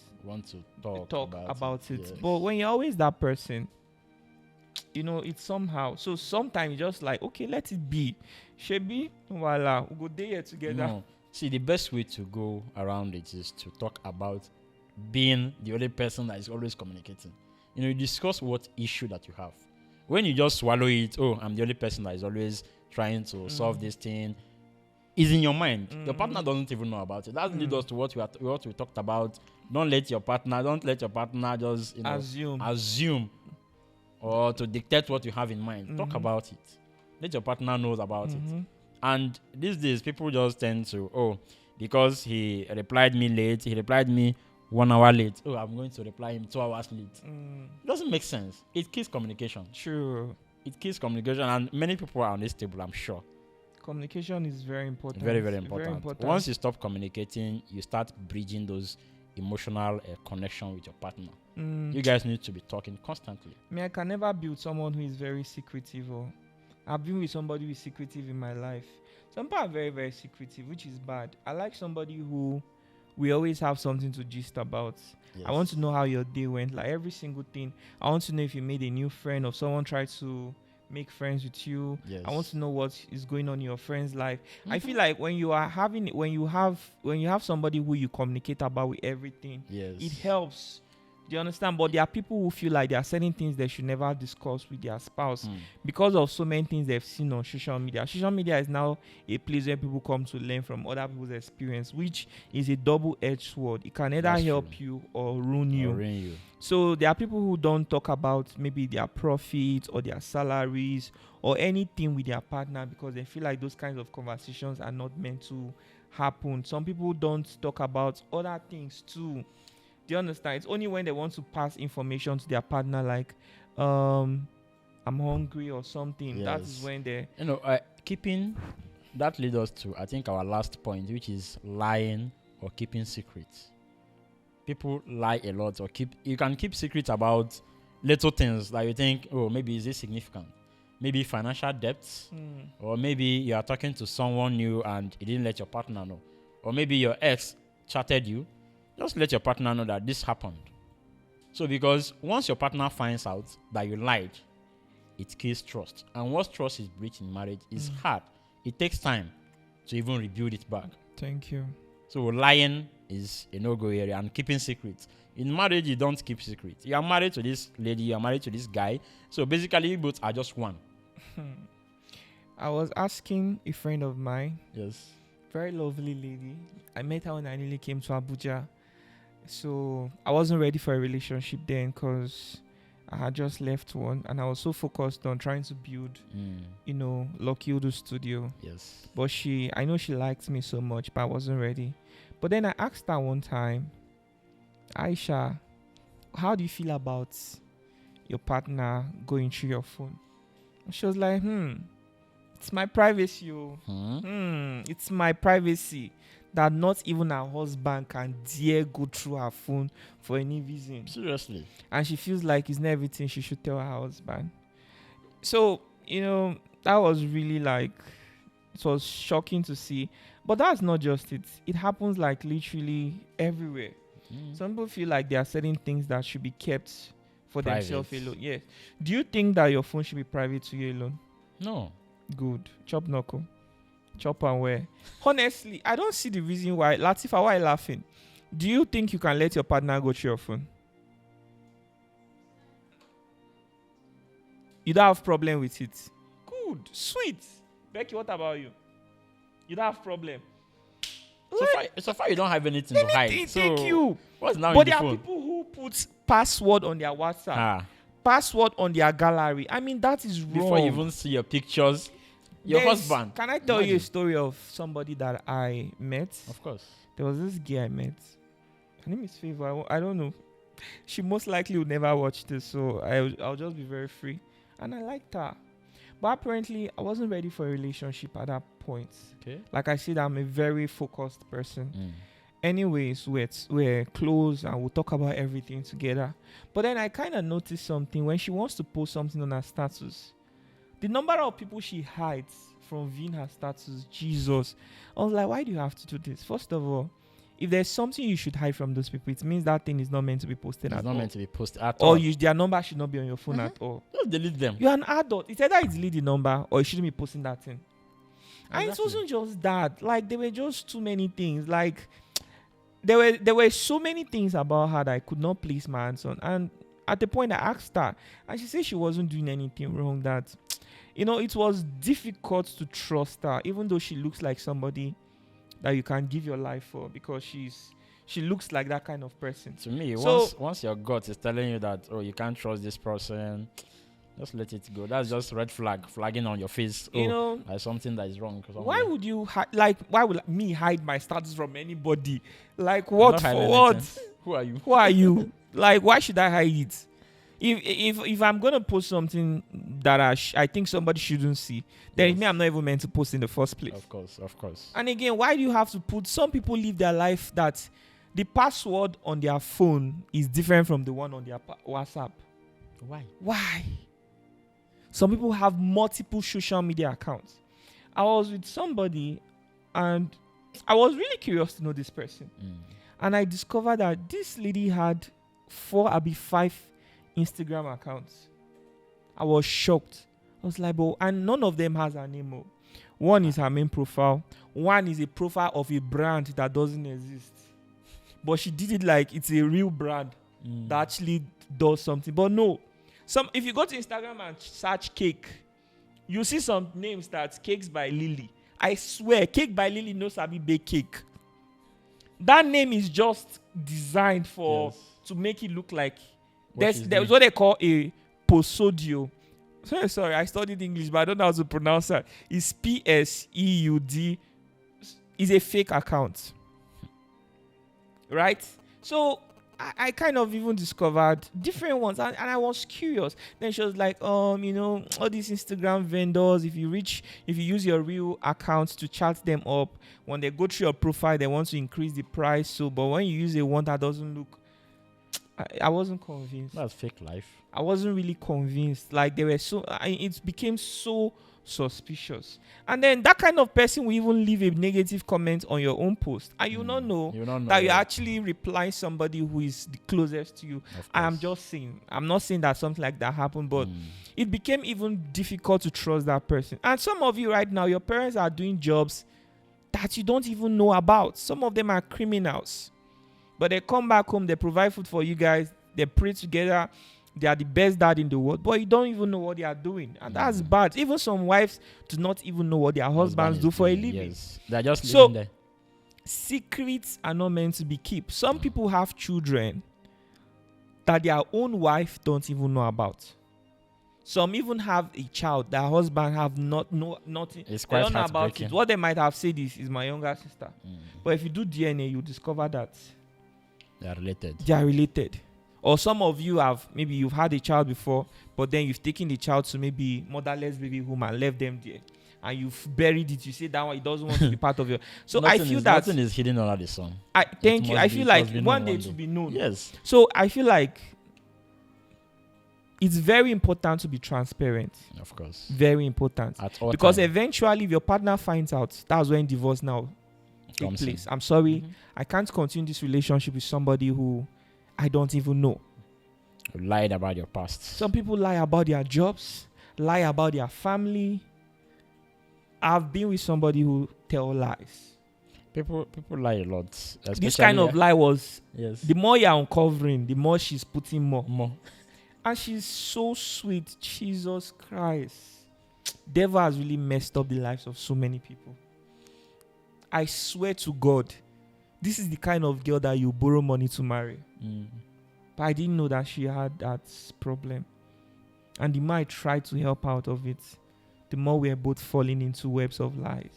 to talk about it. Yes. But when you're always that person, it's somehow. So sometimes you're just like, okay, let it be. Shebi, voila, we'll go there together. No. See, the best way to go around it is to talk about being the only person that is always communicating. You discuss what issue that you have. When you just swallow it, oh, I'm the only person that is always trying to solve this thing, is in your mind. Your partner doesn't even know about it. That leads us to what we talked about. Don't let your partner just assume or to dictate what you have in mind. Talk about it. Let your partner know about it. And these days, people just tend to, because he replied me late, he replied me 1 hour late. Oh, I'm going to reply him 2 hours late. It doesn't make sense. It kills communication. True. It kills communication, and many people are on this table, I'm sure. Communication is very important. Very, very important. Once you stop communicating, you start bridging those emotional connection with your partner. You guys need to be talking constantly. I can never be with someone who is very secretive. I've been with somebody who is secretive in my life. Some people are very, very secretive, which is bad. I like somebody who we always have something to gist about. Yes. I want to know how your day went, like every single thing. I want to know if you made a new friend or someone tried to make friends with you. Yes. I want to know what is going on in your friend's life. I feel like when you have somebody who you communicate about with everything, it helps. Do you understand? But there are people who feel like there are certain things they should never discuss with their spouse because of so many things they've seen on social media. Social media is now a place where people come to learn from other people's experience, which is a double-edged sword. It can either help you or ruin you. So there are people who don't talk about maybe their profits or their salaries or anything with their partner because they feel like those kinds of conversations are not meant to happen. Some people don't talk about other things too. Do you understand? It's only when they want to pass information to their partner, like, I'm hungry or something. Yes. That is when they... keeping... That leads us to, I think, our last point, which is lying or keeping secrets. People lie a lot or you can keep secrets about little things that you think, maybe is this significant? Maybe financial debts, or maybe you are talking to someone new and you didn't let your partner know. Or maybe your ex chatted you. Just let your partner know that this happened. So because once your partner finds out that you lied, it kills trust. And once trust is breached in marriage, it's hard. It takes time to even rebuild it back. Thank you. So lying is a no-go area, and keeping secrets. In marriage, you don't keep secrets. You are married to this lady, you are married to this guy. So basically, you both are just one. I was asking a friend of mine. Yes. Very lovely lady. I met her when I nearly came to Abuja. So I wasn't ready for a relationship then because I had just left one and I was so focused on trying to build, Lucky Udu Studio. Yes. But I know she liked me so much, but I wasn't ready. But then I asked her one time, Aisha, how do you feel about your partner going through your phone? And she was like, it's my privacy. It's my privacy that not even her husband can dare go through her phone for any reason. Seriously. And she feels like it's not everything she should tell her husband. So, that was really like, it was shocking to see. But that's not just it. It happens like literally everywhere. Some people feel like there are certain things that should be kept for themselves alone. Yes. Do you think that your phone should be private to you alone? No. Good. Chop knuckle. Chop and wear. Honestly, I don't see the reason why. Latifa, why are you laughing? Do you think you can let your partner go through your phone? You don't have problem with it. Good. Sweet. Becky, what about you? You don't have problem. So far you don't have anything to hide. Thank you. What's now But in the there phone? are people who put password on their WhatsApp. Password on their gallery. I mean, that is wrong. Before you even see your pictures, your husband. Can I tell you a story of somebody that I met? Of course. There was this girl I met. Her name is Favor. I don't know. She most likely would never watch this, so I'll just be very free. And I liked her. But apparently, I wasn't ready for a relationship at that point. Okay. Like I said, I'm a very focused person. Anyways, we're close and we'll talk about everything together. But then I kind of noticed something. When she wants to post something on her status, the number of people she hides from viewing her status, Jesus. I was like, why do you have to do this? First of all, if there's something you should hide from those people, it means that thing is not meant to be posted It's at not all. meant to be posted at all. Or their number should not be on your phone at all. Just delete them. You're an adult. It's either you delete the number or you shouldn't be posting that thing. And it wasn't just that. Like, there were just too many things. Like, there were so many things about her that I could not place my hands on. And at the point I asked her, and she said she wasn't doing anything wrong, that, it was difficult to trust her, even though she looks like somebody that you can give your life for, because she looks like that kind of person. To me, So, once your gut is telling you that, oh, you can't trust this person, just let it go. That's just red flagging on your face. There's something that is wrong. Why would you why would me hide my status from anybody? Like, what for what? Anything. Who are you? Who are you? Like, why should I hide it? If I'm gonna post something that I think somebody shouldn't see, then it means I'm not even meant to post in the first place. Of course. And again, why do you have to put? Some people live their life that the password on their phone is different from the one on their WhatsApp. Why? Some people have multiple social media accounts. I was with somebody and I was really curious to know this person. And I discovered that this lady had 5 Instagram accounts. I was shocked. I was like, and none of them has her name. One is her main profile. One is a profile of a brand that doesn't exist. But she did it like it's a real brand that actually does something. But no. If you go to Instagram and search cake, you see some names that's Cakes by Lily. I swear, Cake by Lily knows how to bake cake. That name is just designed to make it look like there's what they call a posodio. Sorry, I studied English, but I don't know how to pronounce that. It's PSEUD. It's a fake account. Right? So I kind of even discovered different ones, and I was curious. Then she was like, all these Instagram vendors, if you use your real accounts to chat them up, when they go through your profile, they want to increase the price. So, but when you use a one that doesn't look, I wasn't convinced. That's fake life. I wasn't really convinced. Like, they were it became so suspicious. And then that kind of person will even leave a negative comment on your own post, and you not know that you're actually replying somebody who is the closest to you. I'm just saying, I'm not saying that something like that happened, but it became even difficult to trust that person. And some of you right now, your parents are doing jobs that you don't even know about. Some of them are criminals, but they come back home, they provide food for you guys, they pray together. They are the best dad in the world, but you don't even know what they are doing. And that's bad. Even some wives do not even know what their husbands do for a living. Yes. They're just living there. Secrets are not meant to be kept. Some people have children that their own wife don't even know about. Some even have a child their husband have nothing. It's They quite don't know about heartbreaking. it. What they might have said is my younger sister. But if you do DNA, you discover that They are related. they are related. Or some of you you've had a child before, but then you've taken the child to maybe motherless baby home and left them there. And you've buried it. You say that one, it doesn't want to be part of your. So I feel that nothing is hidden under the sun. thank you. I feel like must be one known day one to day. be known. Yes. So I feel like it's very important to be transparent. Of course. Very important. At all Because time. eventually, if your partner finds out, that's when divorce now takes Comes in. place. I'm sorry, I can't continue this relationship with somebody who I don't even know. You lied about your past. Some people lie about their jobs, lie about their family. I've been with somebody who tell lies. People lie a lot. This kind of lie was, yes. the more you're uncovering, the more she's putting more. More. And she's so sweet. Jesus Christ. Devil has really messed up the lives of so many people. I swear to God, this is the kind of girl that you borrow money to marry. But I didn't know that she had that problem. And the more I tried to help out of it, the more we're both falling into webs of lies.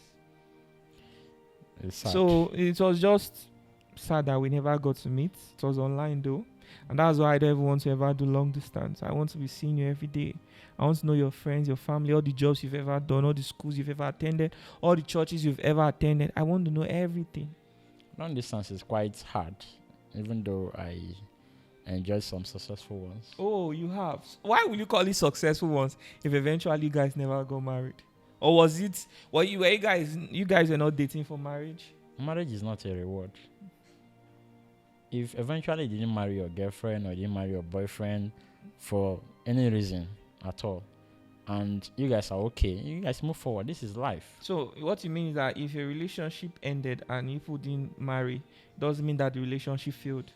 It's sad. So it was just sad that we never got to meet. It was online though. And that's why I don't ever want to ever do long distance. I want to be seeing you every day. I want to know your friends, your family, all the jobs you've ever done, all the schools you've ever attended, all the churches you've ever attended. I want to know everything. Long distance is quite hard, even though I enjoyed some successful ones. Oh, you have. Why will you call it successful ones if eventually you guys never got married? Or was it? Well, you guys were not dating for marriage? Marriage is not a reward. If eventually you didn't marry your girlfriend or you didn't marry your boyfriend for any reason at all, and you guys are okay, you guys move forward. This is life. So what you mean is that if a relationship ended and you didn't marry, doesn't mean that the relationship failed.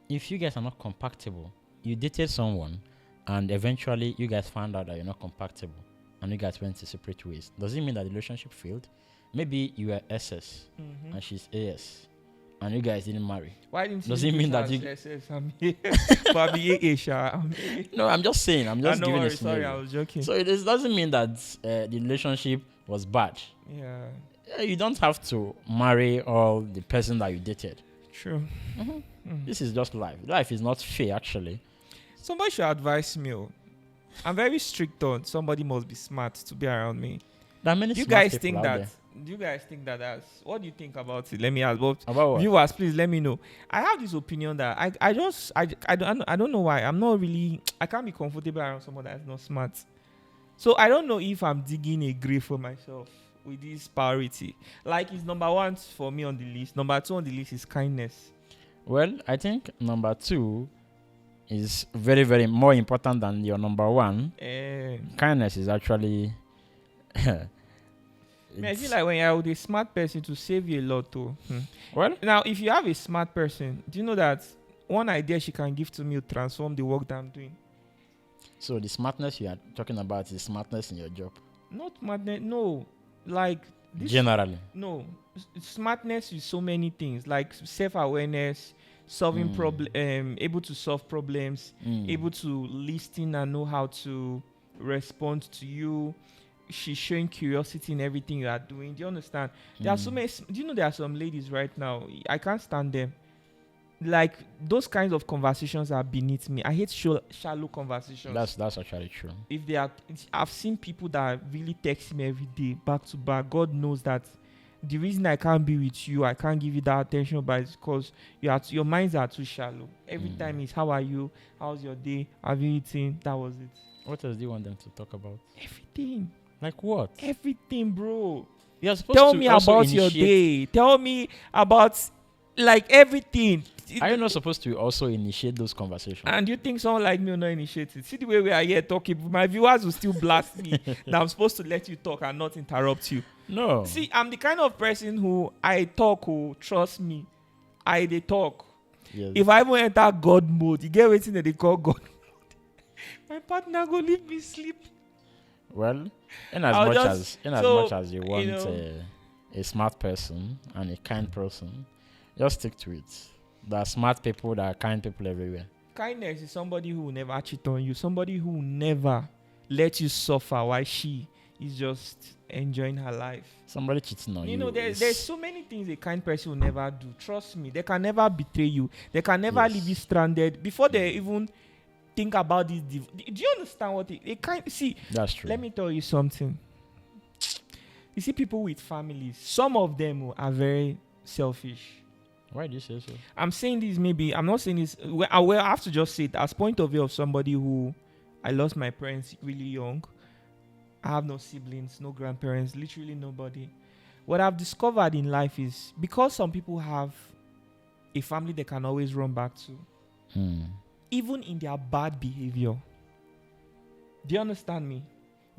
If you guys are not compatible, you dated someone and eventually you guys found out that you're not compatible and you guys went to separate ways, does it mean that the relationship failed? Maybe you are SS and she's AS and you guys didn't marry. Why didn't you? Does it mean that you? But No, I'm just saying. I'm just giving a Sorry, scenario. I was joking. So doesn't mean that the relationship was bad. Yeah, You don't have to marry all the person that you dated. true. This is just life. Life is not fair, actually. Somebody should advise me. I'm very strict on somebody must be smart to be around me. There are many Do you smart guys people think out that? there. Do you guys think that that's what do you think about it? Let me ask. But About what? viewers, please let me know. I have this opinion that I don't know why I'm not really, I can't be comfortable around someone that's not smart. So I don't know if I'm digging a grave for myself with this priority. Like, it's number one for me on the list. Number two on the list is kindness. Well, I think number 2 is very, very more important than your number 1. Kindness is actually. I feel like when you're with a smart person to save you a lot too. Well, Now, if you have a smart person, do you know that one idea she can give to me will transform the work that I'm doing? so the smartness you are talking about is smartness in your job. Not madness, no. Like this, Generally. no. Smartness is so many things, like self-awareness, solving able to solve problems, able to listen and know how to respond to you. She's showing curiosity in everything you are doing. Do you understand? There are so many. Do you know there are some ladies right now? I can't stand them. Like, those kinds of conversations are beneath me. I hate shallow conversations. That's actually true. If they are, I've seen people that really text me every day, back to back. God knows that the reason I can't be with you, I can't give you that attention, but it's because your minds are too shallow. Every time it's how are you? How's your day? Have you eaten? That was it. What else do you want them to talk about? Everything. Like what? Everything, bro. You're supposed Tell to me also about your day. Tell me about, like, everything. Are you not supposed to also initiate those conversations? And you think someone like me will not initiate it? See the way we are here talking. My viewers will still blast me that I'm supposed to let you talk and not interrupt you. No. See, I'm the kind of person who I talk, who trust me. They talk. Yes. If I even enter God mode, you get waiting that they call God mode. My partner go leave me sleep. Well, in as much as you want, a smart person and a kind person, just stick to it. There are smart people, there are kind people everywhere. Kindness is somebody who will never cheat on you, somebody who will never let you suffer while she is just enjoying her life. Somebody cheating on you. You know, there's so many things a kind person will never do. Trust me, they can never betray you. They can never leave you stranded before they even think about this. Do you understand what it kind? See, that's true. Let me tell you something. You see, people with families, some of them are very selfish. Why do you say so? I'm saying this, maybe I'm not saying this. I have to just say it as point of view of somebody who I lost my parents really young. I have no siblings, no grandparents, literally nobody. What I've discovered in life is because some people have a family they can always run back to, even in their bad behavior. Do you understand me?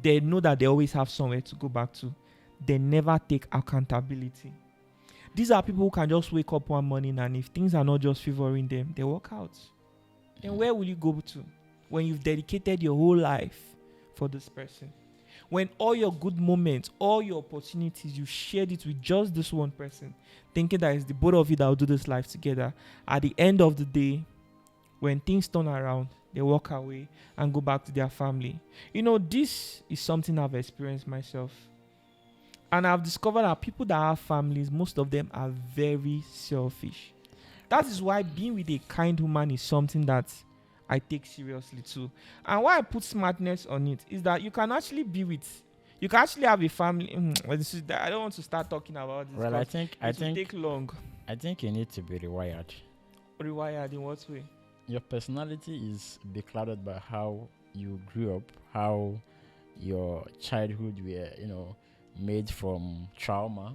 They know that they always have somewhere to go back to. They never take accountability. These are people who can just wake up one morning and if things are not just favoring them, they walk out. Then where will you go to when you've dedicated your whole life for this person? When all your good moments, all your opportunities, you shared it with just this one person, thinking that it's the both of you that will do this life together. At the end of the day, when things turn around, they walk away and go back to their family. You know, this is something I've experienced myself. And I've discovered that people that have families, most of them are very selfish. That is why being with a kind woman is something that I take seriously too. And why I put smartness on it is that you can actually you can actually have a family. I don't want to start talking about this. Well, I think take long. I think you need to be rewired. Rewired in what way? Your personality is beclouded by how you grew up, how your childhood were, made from trauma,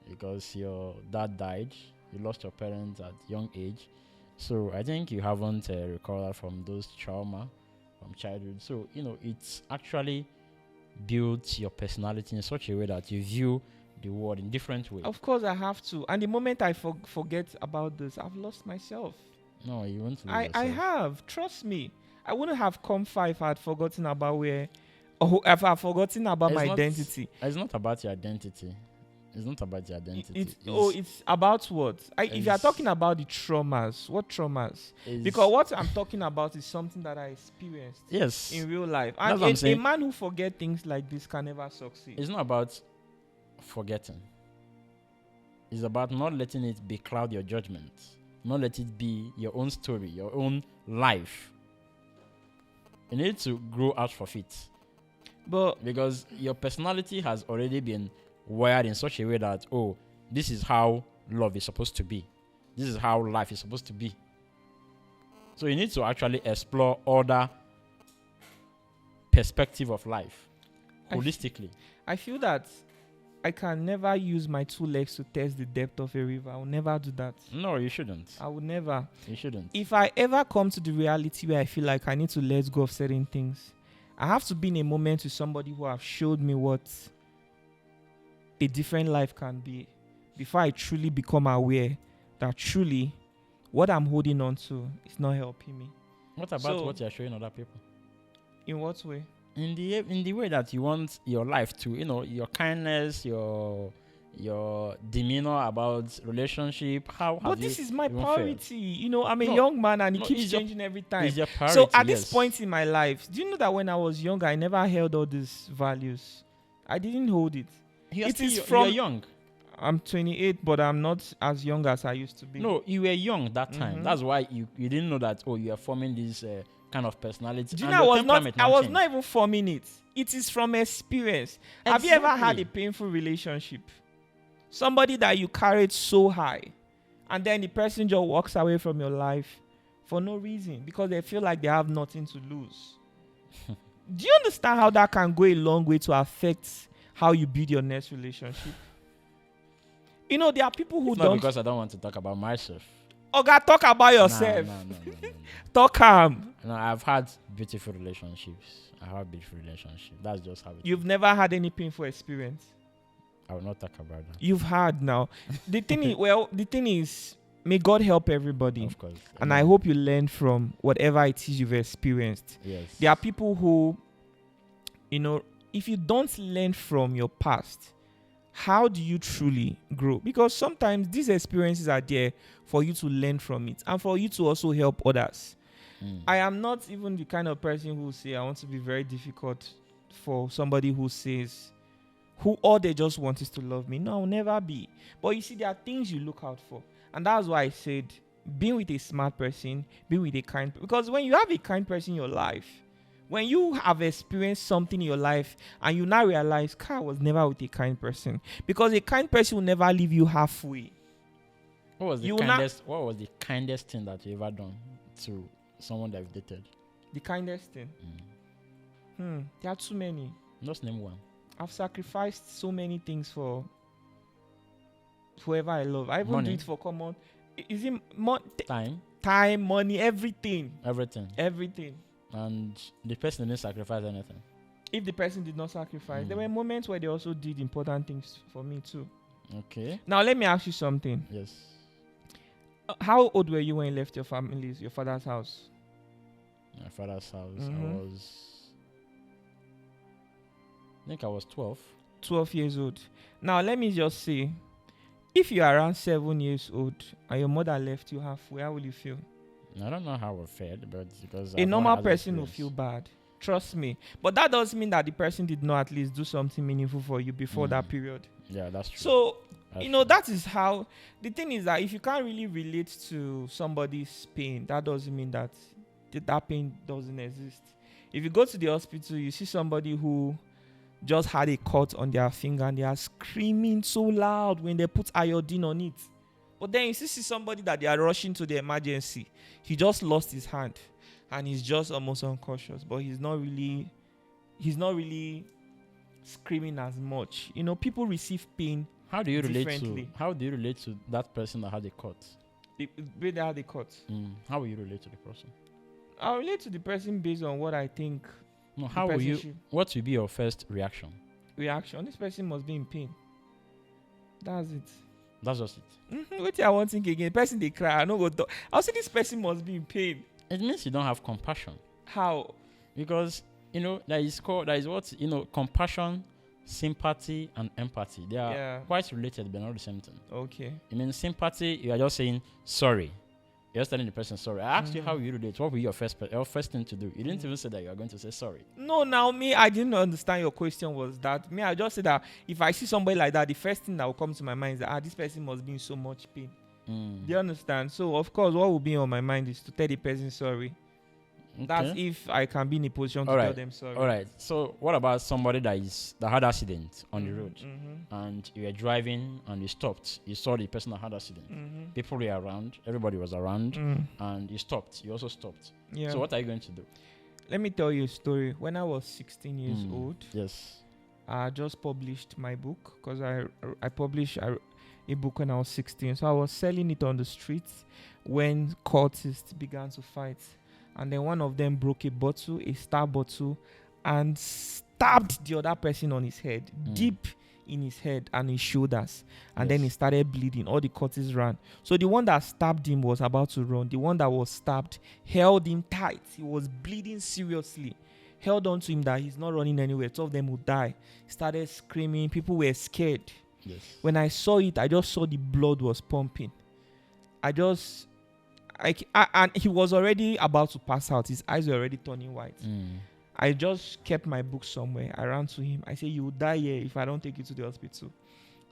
because your dad died, you lost your parents at young age. So I think you haven't recovered from those trauma from childhood. So, it's actually built your personality in such a way that you view the world in different ways. Of course I have to. And the moment I forget about this, I've lost myself. No, you won't lose yourself. I have. Trust me. I wouldn't have come far if I had forgotten about if I've forgotten about my identity. It's not about your identity. It's not about your identity. It's about what? If you are talking about the traumas, what traumas? Because what I'm talking about is something that I experienced in real life. And a man who forgets things like this can never succeed. It's not about forgetting. It's about not letting it becloud your judgment. Not let it be your own story, your own life. You need to grow out of it. Because your personality has already been wired in such a way that, this is how love is supposed to be. This is how life is supposed to be. So you need to actually explore other perspective of life holistically. I feel that I can never use my two legs to test the depth of a river. I will never do that. No, you shouldn't. I would never. You shouldn't. If I ever come to the reality where I feel like I need to let go of certain things, I have to be in a moment with somebody who have showed me what a different life can be before I truly become aware that truly what I'm holding on to is not helping me. What about what you're showing other people? In what way? In the way that you want your life to, your kindness, your demeanor about relationship. But this is my priority. Failed? I'm a young man and it keeps changing every time. It's your priority, so at this point in my life, do you know that when I was younger, I never held all these values? I didn't hold it. You're young. I'm 28, but I'm not as young as I used to be. No, you were young that time. That's why you didn't know that, you are forming this kind of personality. Do you know I was not even forming it. It is from experience. Exactly. Have you ever had a painful relationship? Somebody that you carried so high, and then the person just walks away from your life for no reason because they feel like they have nothing to lose. Do you understand how that can go a long way to affect how you build your next relationship? There are people who don't. Not because I don't want to talk about myself. God, talk about yourself. No. Talk calm. No, I've had beautiful relationships. That's just how it You've never had any painful experience? I will not talk about that. You've had now. The thing is, may God help everybody. Of course. And I hope you learn from whatever it is you've experienced. Yes. There are people who, if you don't learn from your past, how do you truly grow? Because sometimes these experiences are there for you to learn from it and for you to also help others. I am not even the kind of person who say I want to be very difficult for somebody who says who all they just want is to love me. No, I'll never be. But you see, there are things you look out for. And that's why I said being with a smart person, being with a kind person. Because when you have a kind person in your life, when you have experienced something in your life and you now realize, I was never with a kind person. Because a kind person will never leave you halfway. What was the kindest thing that you ever done to someone that you've dated? The kindest thing? There are too many. Just name one. I've sacrificed so many things for whoever I love. I even do it for common. Is it time, money, everything. And the person didn't sacrifice anything. If the person did not sacrifice, there were moments where they also did important things for me too. Okay. Now let me ask you something. Yes. How old were you when you left your father's house? My father's house. I think I was 12. 12 years old. Now let me just say, if you are around 7 years old and your mother left you halfway, how will you feel? I don't know how I felt, but because a normal person will feel bad. Trust me. But that doesn't mean that the person did not at least do something meaningful for you before that period. Yeah, that's true. So, that is how... The thing is that if you can't really relate to somebody's pain, that doesn't mean that pain doesn't exist. If you go to the hospital, you see somebody who just had a cut on their finger and they are screaming so loud when they put iodine on it. But then you see somebody that they are rushing to the emergency. He just lost his hand and he's just almost unconscious, but he's not really screaming as much. People receive pain. How do you relate to that person that had a cut? They had a cut. How will you relate to the person? I'll relate to the person based on what I think. No, what will be your first reaction? This person must be in pain. That's it. That's just it. What I want to think again? The person they cry. I know what. I'll say this person must be in pain. It means you don't have compassion. How? Because that is what compassion, sympathy, and empathy. They are quite related, but not the same thing. Okay. I mean, sympathy, you are just saying sorry. You're just telling the person sorry. I asked you how you do it. What will your first thing to do? You didn't even say that you are going to say sorry. No, now I didn't understand your question was that. I just said that if I see somebody like that, the first thing that will come to my mind is that this person must be in so much pain. Do you understand? So of course, what will be on my mind is to tell the person sorry. Okay. That's if I can be in a position to tell them sorry. All right. So what about somebody that had accident on the road, and you were driving and you stopped? You saw the person that had accident. People were around. Everybody was around, and you stopped. You also stopped. Yeah. So what are you going to do? Let me tell you a story. When I was 16 years old, yes, I just published my book because I published a book when I was 16. So I was selling it on the streets when cultists began to fight. And then one of them broke a star bottle, and stabbed the other person on his head, deep in his head and his shoulders. And then he started bleeding. All the cultists ran. So the one that stabbed him was about to run. The one that was stabbed held him tight. He was bleeding seriously. Held on to him that he's not running anywhere. 2 of them would die. He started screaming. People were scared. Yes. When I saw it, I just saw the blood was pumping. And he was already about to pass out. His eyes were already turning white. I just kept my book somewhere. I ran to him. I said, "You will die here if I don't take you to the hospital.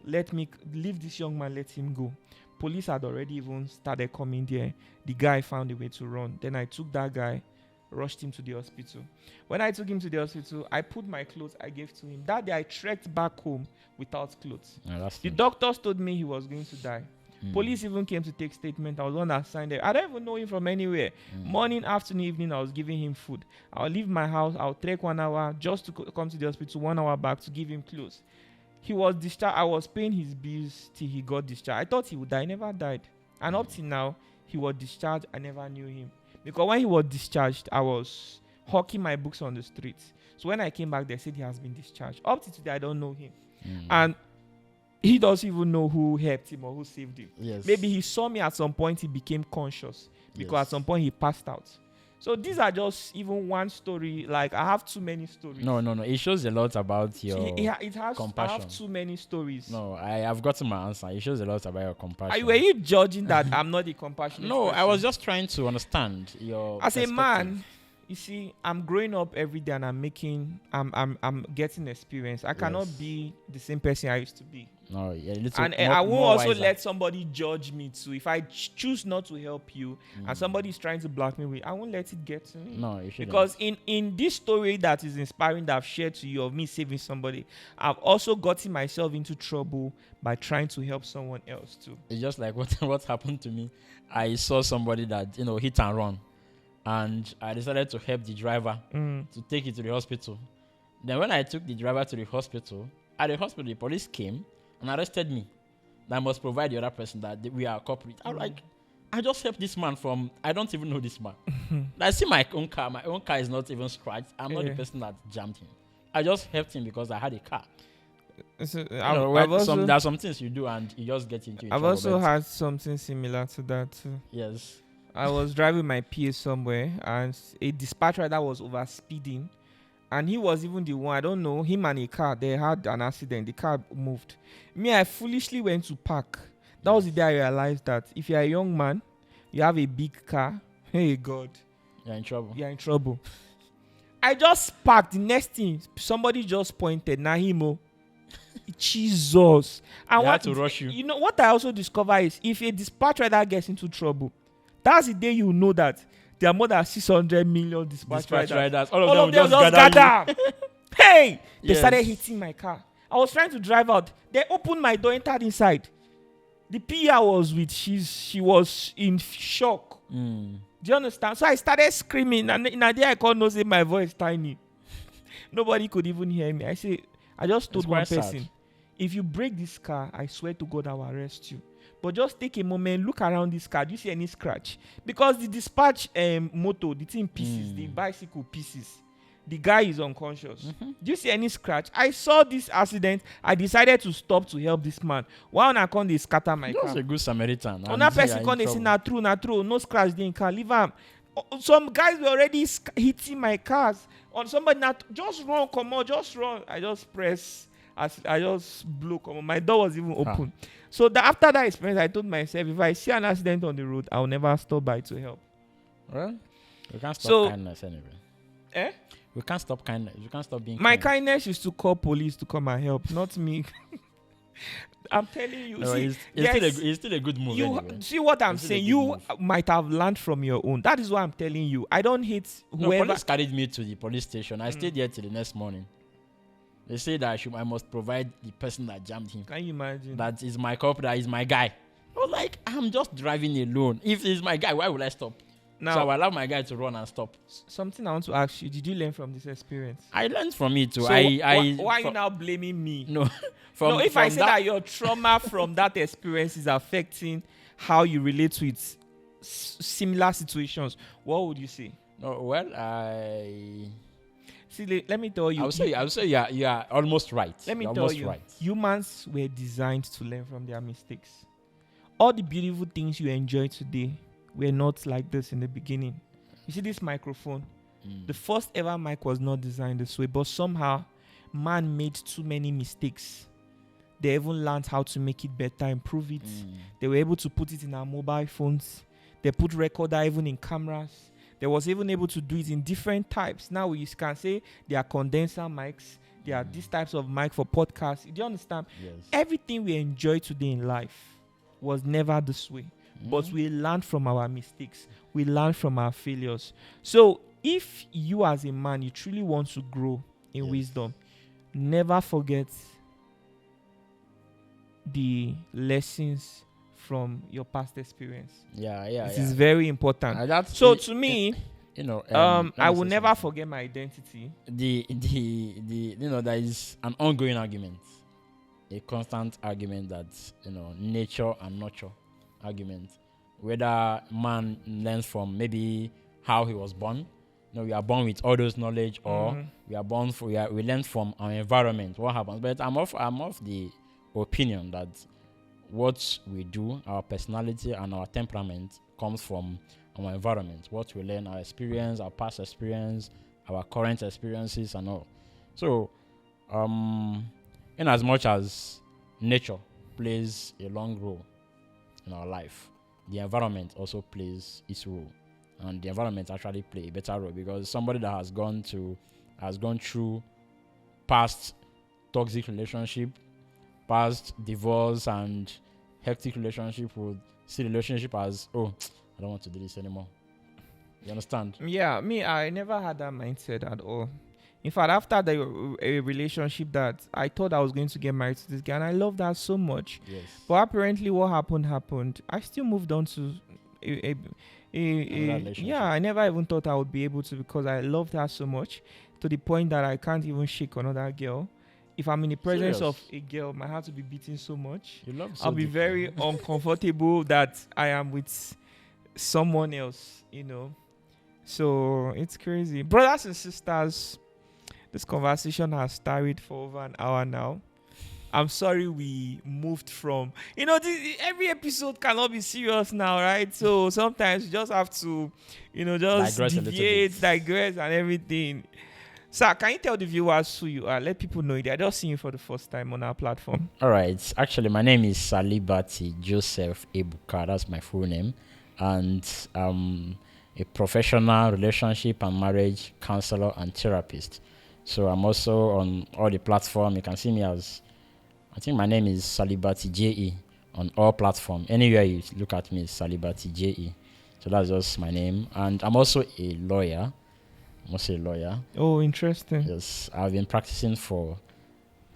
Let me leave this young man. Let him go." Police had already even started coming there. The guy found a way to run. Then I took that guy, rushed him to the hospital. When I took him to the hospital, I put my clothes I gave to him. That day I trekked back home without clothes. The doctors told me he was going to die. Police even came to take statement. I was the one that signed it. I don't even know him from anywhere. Morning, afternoon, evening, I was giving him food. I'll leave my house. I'll trek 1 hour just to come to the hospital, 1 hour back to give him clothes. He was discharged. I was paying his bills till he got discharged. I thought he would die. He never died. And up till now, he was discharged. I never knew him. Because when he was discharged, I was hawking my books on the streets. So when I came back, they said he has been discharged. Up to today, I don't know him. And he doesn't even know who helped him or who saved him. Yes. Maybe he saw me at some point, he became conscious. Because at some point he passed out. So these are just even one story. Like I have too many stories. No. It shows a lot about your It has. compassion. I have too many stories. No, I have gotten my answer. It shows a lot about your compassion. Were you judging that I'm not a compassionate No, person? I was just trying to understand your As a perspective. man, you see, I'm growing up every day and I'm getting experience. I cannot Yes. be the same person I used to be. No, yeah, a little And more, I won't more also wiser. let somebody judge me too. If I choose not to help you and somebody is trying to block me with, I won't let it get to me. No, you shouldn't. Because in this story that is inspiring that I've shared to you of me saving somebody, I've also gotten myself into trouble by trying to help someone else too. It's just like what happened to me. I saw somebody that hit and run, and I decided to help the driver to take it to the hospital. Then when I took the driver to the hospital, at the hospital the police came and arrested me. That I must provide the other person that we are culprit. I'm like, I just helped this man from, I don't even know this man. I see my own car. My own car is not even scratched. I'm not the person that jammed him. I just helped him because I had a car. So, There are some things you do and you just get into it. I've also had something similar to that too. Yes. I was driving my PA somewhere and a dispatch rider was over speeding. And he was even the one, I don't know, him and a car, they had an accident. The car moved. Me, I foolishly went to park. That was the day I realized that if you're a young man, you have a big car, hey God, You're in trouble. you're in trouble. I just parked. The next thing, somebody just pointed, Nahimo. Jesus. They had to rush you. You know, what I also discover is if a dispatch rider gets into trouble, that's the day you know that there are more than 600 million dispatch riders. All of them just gather. gather. Hey! They Yes. started hitting my car. I was trying to drive out. They opened my door, entered inside. The PA was with, she was in shock. Do you understand? So I started screaming. And in a day I called no say my voice tiny. Nobody could even hear me. I just told It's one quite sad. person, if you break this car, I swear to God I will arrest you. But just take a moment, look around this car. Do you see any scratch? Because the dispatch motor, the thing pieces, the bicycle pieces. The guy is unconscious. Do you see any scratch? I saw this accident. I decided to stop to help this man. While I come, they scatter my car. Just a good Samaritan. Another person come, they say, na true, no scratch, they car, leave him. Some guys were already hitting my cars. On somebody, just run, come on, just run. I just press. I just blew. Come on. My door was even open. So after that experience, I told myself, if I see an accident on the road, I'll never stop by to help. Well, we can't stop kindness anyway. We can't stop kindness. We can't stop being My kind. kindness is to call police to come and help, not me. I'm telling you. No, See, it's still a good move you anyway. see what I'm It's still a saying? good You move. might have learned from your own. That is what I'm telling you. I don't hate No, whoever. police carried me to the police station. I stayed there till the next morning. They say that I must provide the person that jammed him. Can you imagine? That is my cop, that is my guy. I was like, I'm just driving alone. If it's my guy, why would I stop? Now, So I will allow my guy to run and stop. something I want to ask you. Did you learn from this experience? I learned from it too. So why why are you from- now blaming me? No, No, if I from say that your trauma from that experience is affecting how you relate to it, similar situations, what would you say? No, well, I See, let me tell you. would say you are almost right. Let me You're tell almost you, right. humans were designed to learn from their mistakes. All the beautiful things you enjoy today were not like this in the beginning. You see this microphone? The first ever mic was not designed this way, but somehow man made too many mistakes. They even learned how to make it better, improve it. They were able to put it in our mobile phones. They put recorder even in cameras. They was even able to do it in different types. Now we can say there are condenser mics. There are these types of mic for podcasts. Do you understand? Yes. Everything we enjoy today in life was never this way. But we learned from our mistakes. We learned from our failures. So if you as a man, you truly want to grow in wisdom, never forget the lessons from your past experience. This is very important. To me, I will never forget my identity. There is an ongoing argument, a constant argument that nature and nurture argument. Whether man learns from maybe how he was born. We are born with all those knowledge, or we learn from our environment. What happens? But I'm of the opinion that what we do, our personality and our temperament, comes from our environment, what we learn, our experience, our past experience, our current experiences, and all. So, in as much as nature plays a long role in our life, the environment also plays its role, and the environment actually play a better role, because somebody that has gone through past toxic relationship, past divorce, and hectic relationship would see relationship as, oh, I don't want to do this anymore. You understand? Yeah, me, I never had that mindset at all. In fact, after a relationship that I thought I was going to get married to this guy, and I loved her so much. Yes. But apparently, what happened. I still moved on to relationship. I never even thought I would be able to, because I loved her so much, to the point that I can't even shake another girl. If I'm in the presence Serious? of a girl, my heart will be beating so much. You love so I'll be deeply. very uncomfortable that I am with someone else, So it's crazy. Brothers and sisters, this conversation has tarried for over an hour now. I'm sorry we moved from, every episode cannot be serious now, right? So sometimes you just have to, just digress and everything. Sir, can you tell the viewers who you are? Let people know they are just seeing you for the first time on our platform. All right. Actually, my name is Salibati Joseph Ebuka. That's my full name. And a professional relationship and marriage counselor and therapist. So I'm also on all the platforms. You can see me as, I think my name is Salibati JE on all platforms. Anywhere you look at me is Salibati JE. So that's just my name. And I'm also a lawyer. Oh, interesting. Yes, I've been practicing for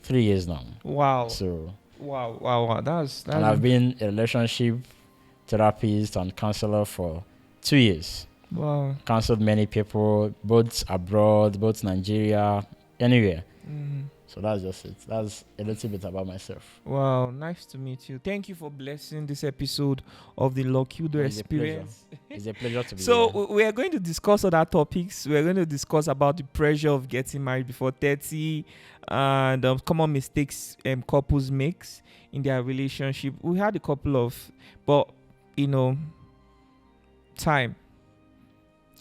3 years now. Wow. So wow. That's and I've been a relationship therapist and counselor for 2 years. Wow. Counseled many people, both abroad, both Nigeria, anywhere. Mm-hmm. So that's just it. That's a little bit about myself. Wow, nice to meet you. Thank you for blessing this episode of the Lucky Udo Experience. It's a pleasure to be here. So we are going to discuss other topics. We are going to discuss about the pressure of getting married before 30 and common mistakes couples make in their relationship. We had a couple of, but time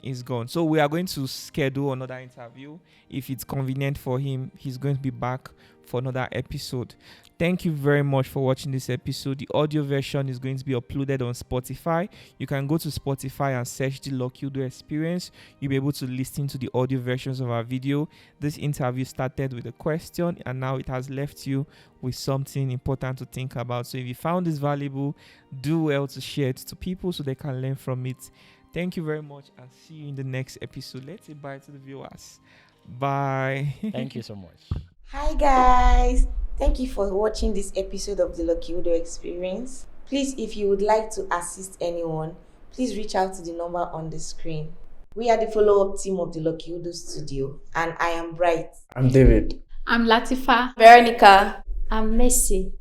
is gone. So we are going to schedule another interview. If it's convenient for him, he's going to be back for another episode. Thank you very much for watching this episode. The audio version is going to be uploaded on Spotify. You can go to Spotify and search the Lucky Udo Experience. You'll be able to listen to the audio versions of our video. This interview started with a question, and now it has left you with something important to think about. So if you found this valuable, do well to share it to people so they can learn from it. Thank you very much, and see you in the next episode. Let's say bye to the viewers. Bye. Thank you so much. Hi guys, thank you for watching this episode of the Lucky Udo Experience. Please, if you would like to assist anyone, please reach out to the number on the screen. We are the follow-up team of the Lucky Udo studio, and I am Bright. I'm David. I'm Latifa. Veronica. I'm Messi.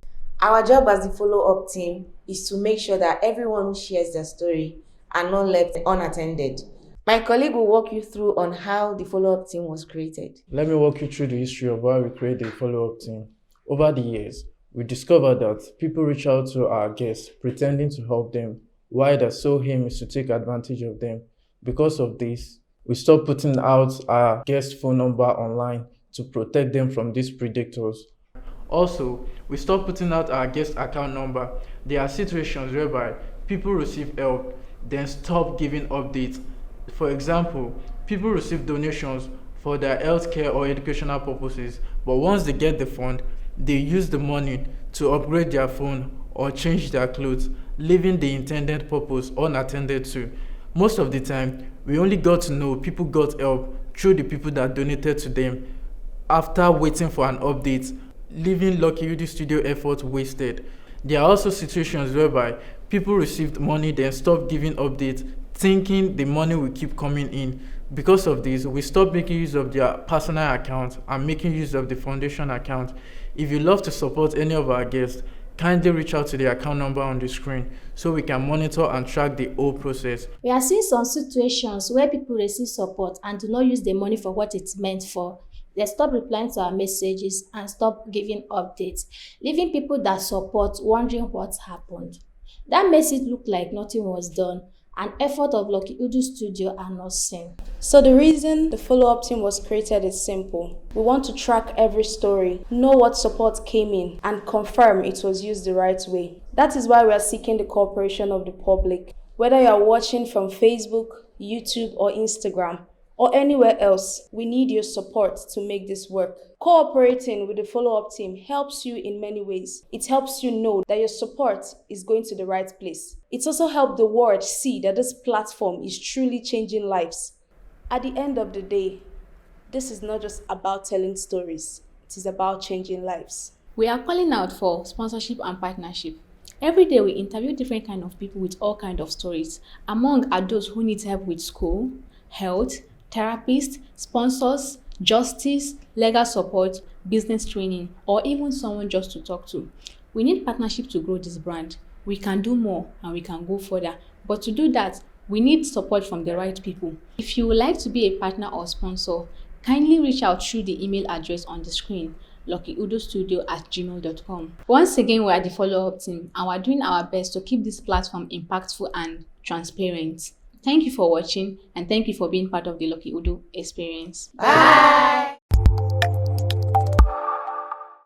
Our job as the follow-up team is to make sure that everyone who shares their story are not left unattended. My colleague will walk you through on how the follow-up team was created. Let me walk you through the history of why we created the follow-up team. Over the years, we discovered that people reach out to our guests pretending to help them, while their sole aim is to take advantage of them. Because of this, we stopped putting out our guest phone number online to protect them from these predators. Also, we stopped putting out our guest account number. There are situations whereby people receive help, then stop giving updates. For example, people receive donations for their healthcare or educational purposes, but once they get the fund, they use the money to upgrade their phone or change their clothes, leaving the intended purpose unattended to. Most of the time, we only got to know people got help through the people that donated to them after waiting for an update, leaving Lucky Udo studio effort wasted. There are also situations whereby people received money then stopped giving updates, thinking the money will keep coming in. Because of this, we stopped making use of their personal account and making use of the foundation account. If you love to support any of our guests, kindly reach out to the account number on the screen so we can monitor and track the whole process. We are seeing some situations where people receive support and do not use the money for what it's meant for. They stop replying to our messages and stop giving updates, leaving people that support wondering what happened. That makes it look like nothing was done, and effort of Lucky Udu Studio are not seen. So the reason the follow-up team was created is simple. We want to track every story, know what support came in, and confirm it was used the right way. That is why we are seeking the cooperation of the public. Whether you are watching from Facebook, YouTube, or Instagram, or anywhere else, we need your support to make this work. Cooperating with the follow-up team helps you in many ways. It helps you know that your support is going to the right place. It also helps the world see that this platform is truly changing lives. At the end of the day, this is not just about telling stories. It is about changing lives. We are calling out for sponsorship and partnership. Every day we interview different kinds of people with all kinds of stories. Among are those who need help with school, health, therapists, sponsors, justice, legal support, business training, or even someone just to talk to. We need partnership to grow this brand. We can do more and we can go further. But to do that, we need support from the right people. If you would like to be a partner or sponsor, kindly reach out through the email address on the screen, luckyudustudio@gmail.com. Once again, we are the follow-up team and we are doing our best to keep this platform impactful and transparent. Thank you for watching and thank you for being part of the Lucky Udu experience. Bye.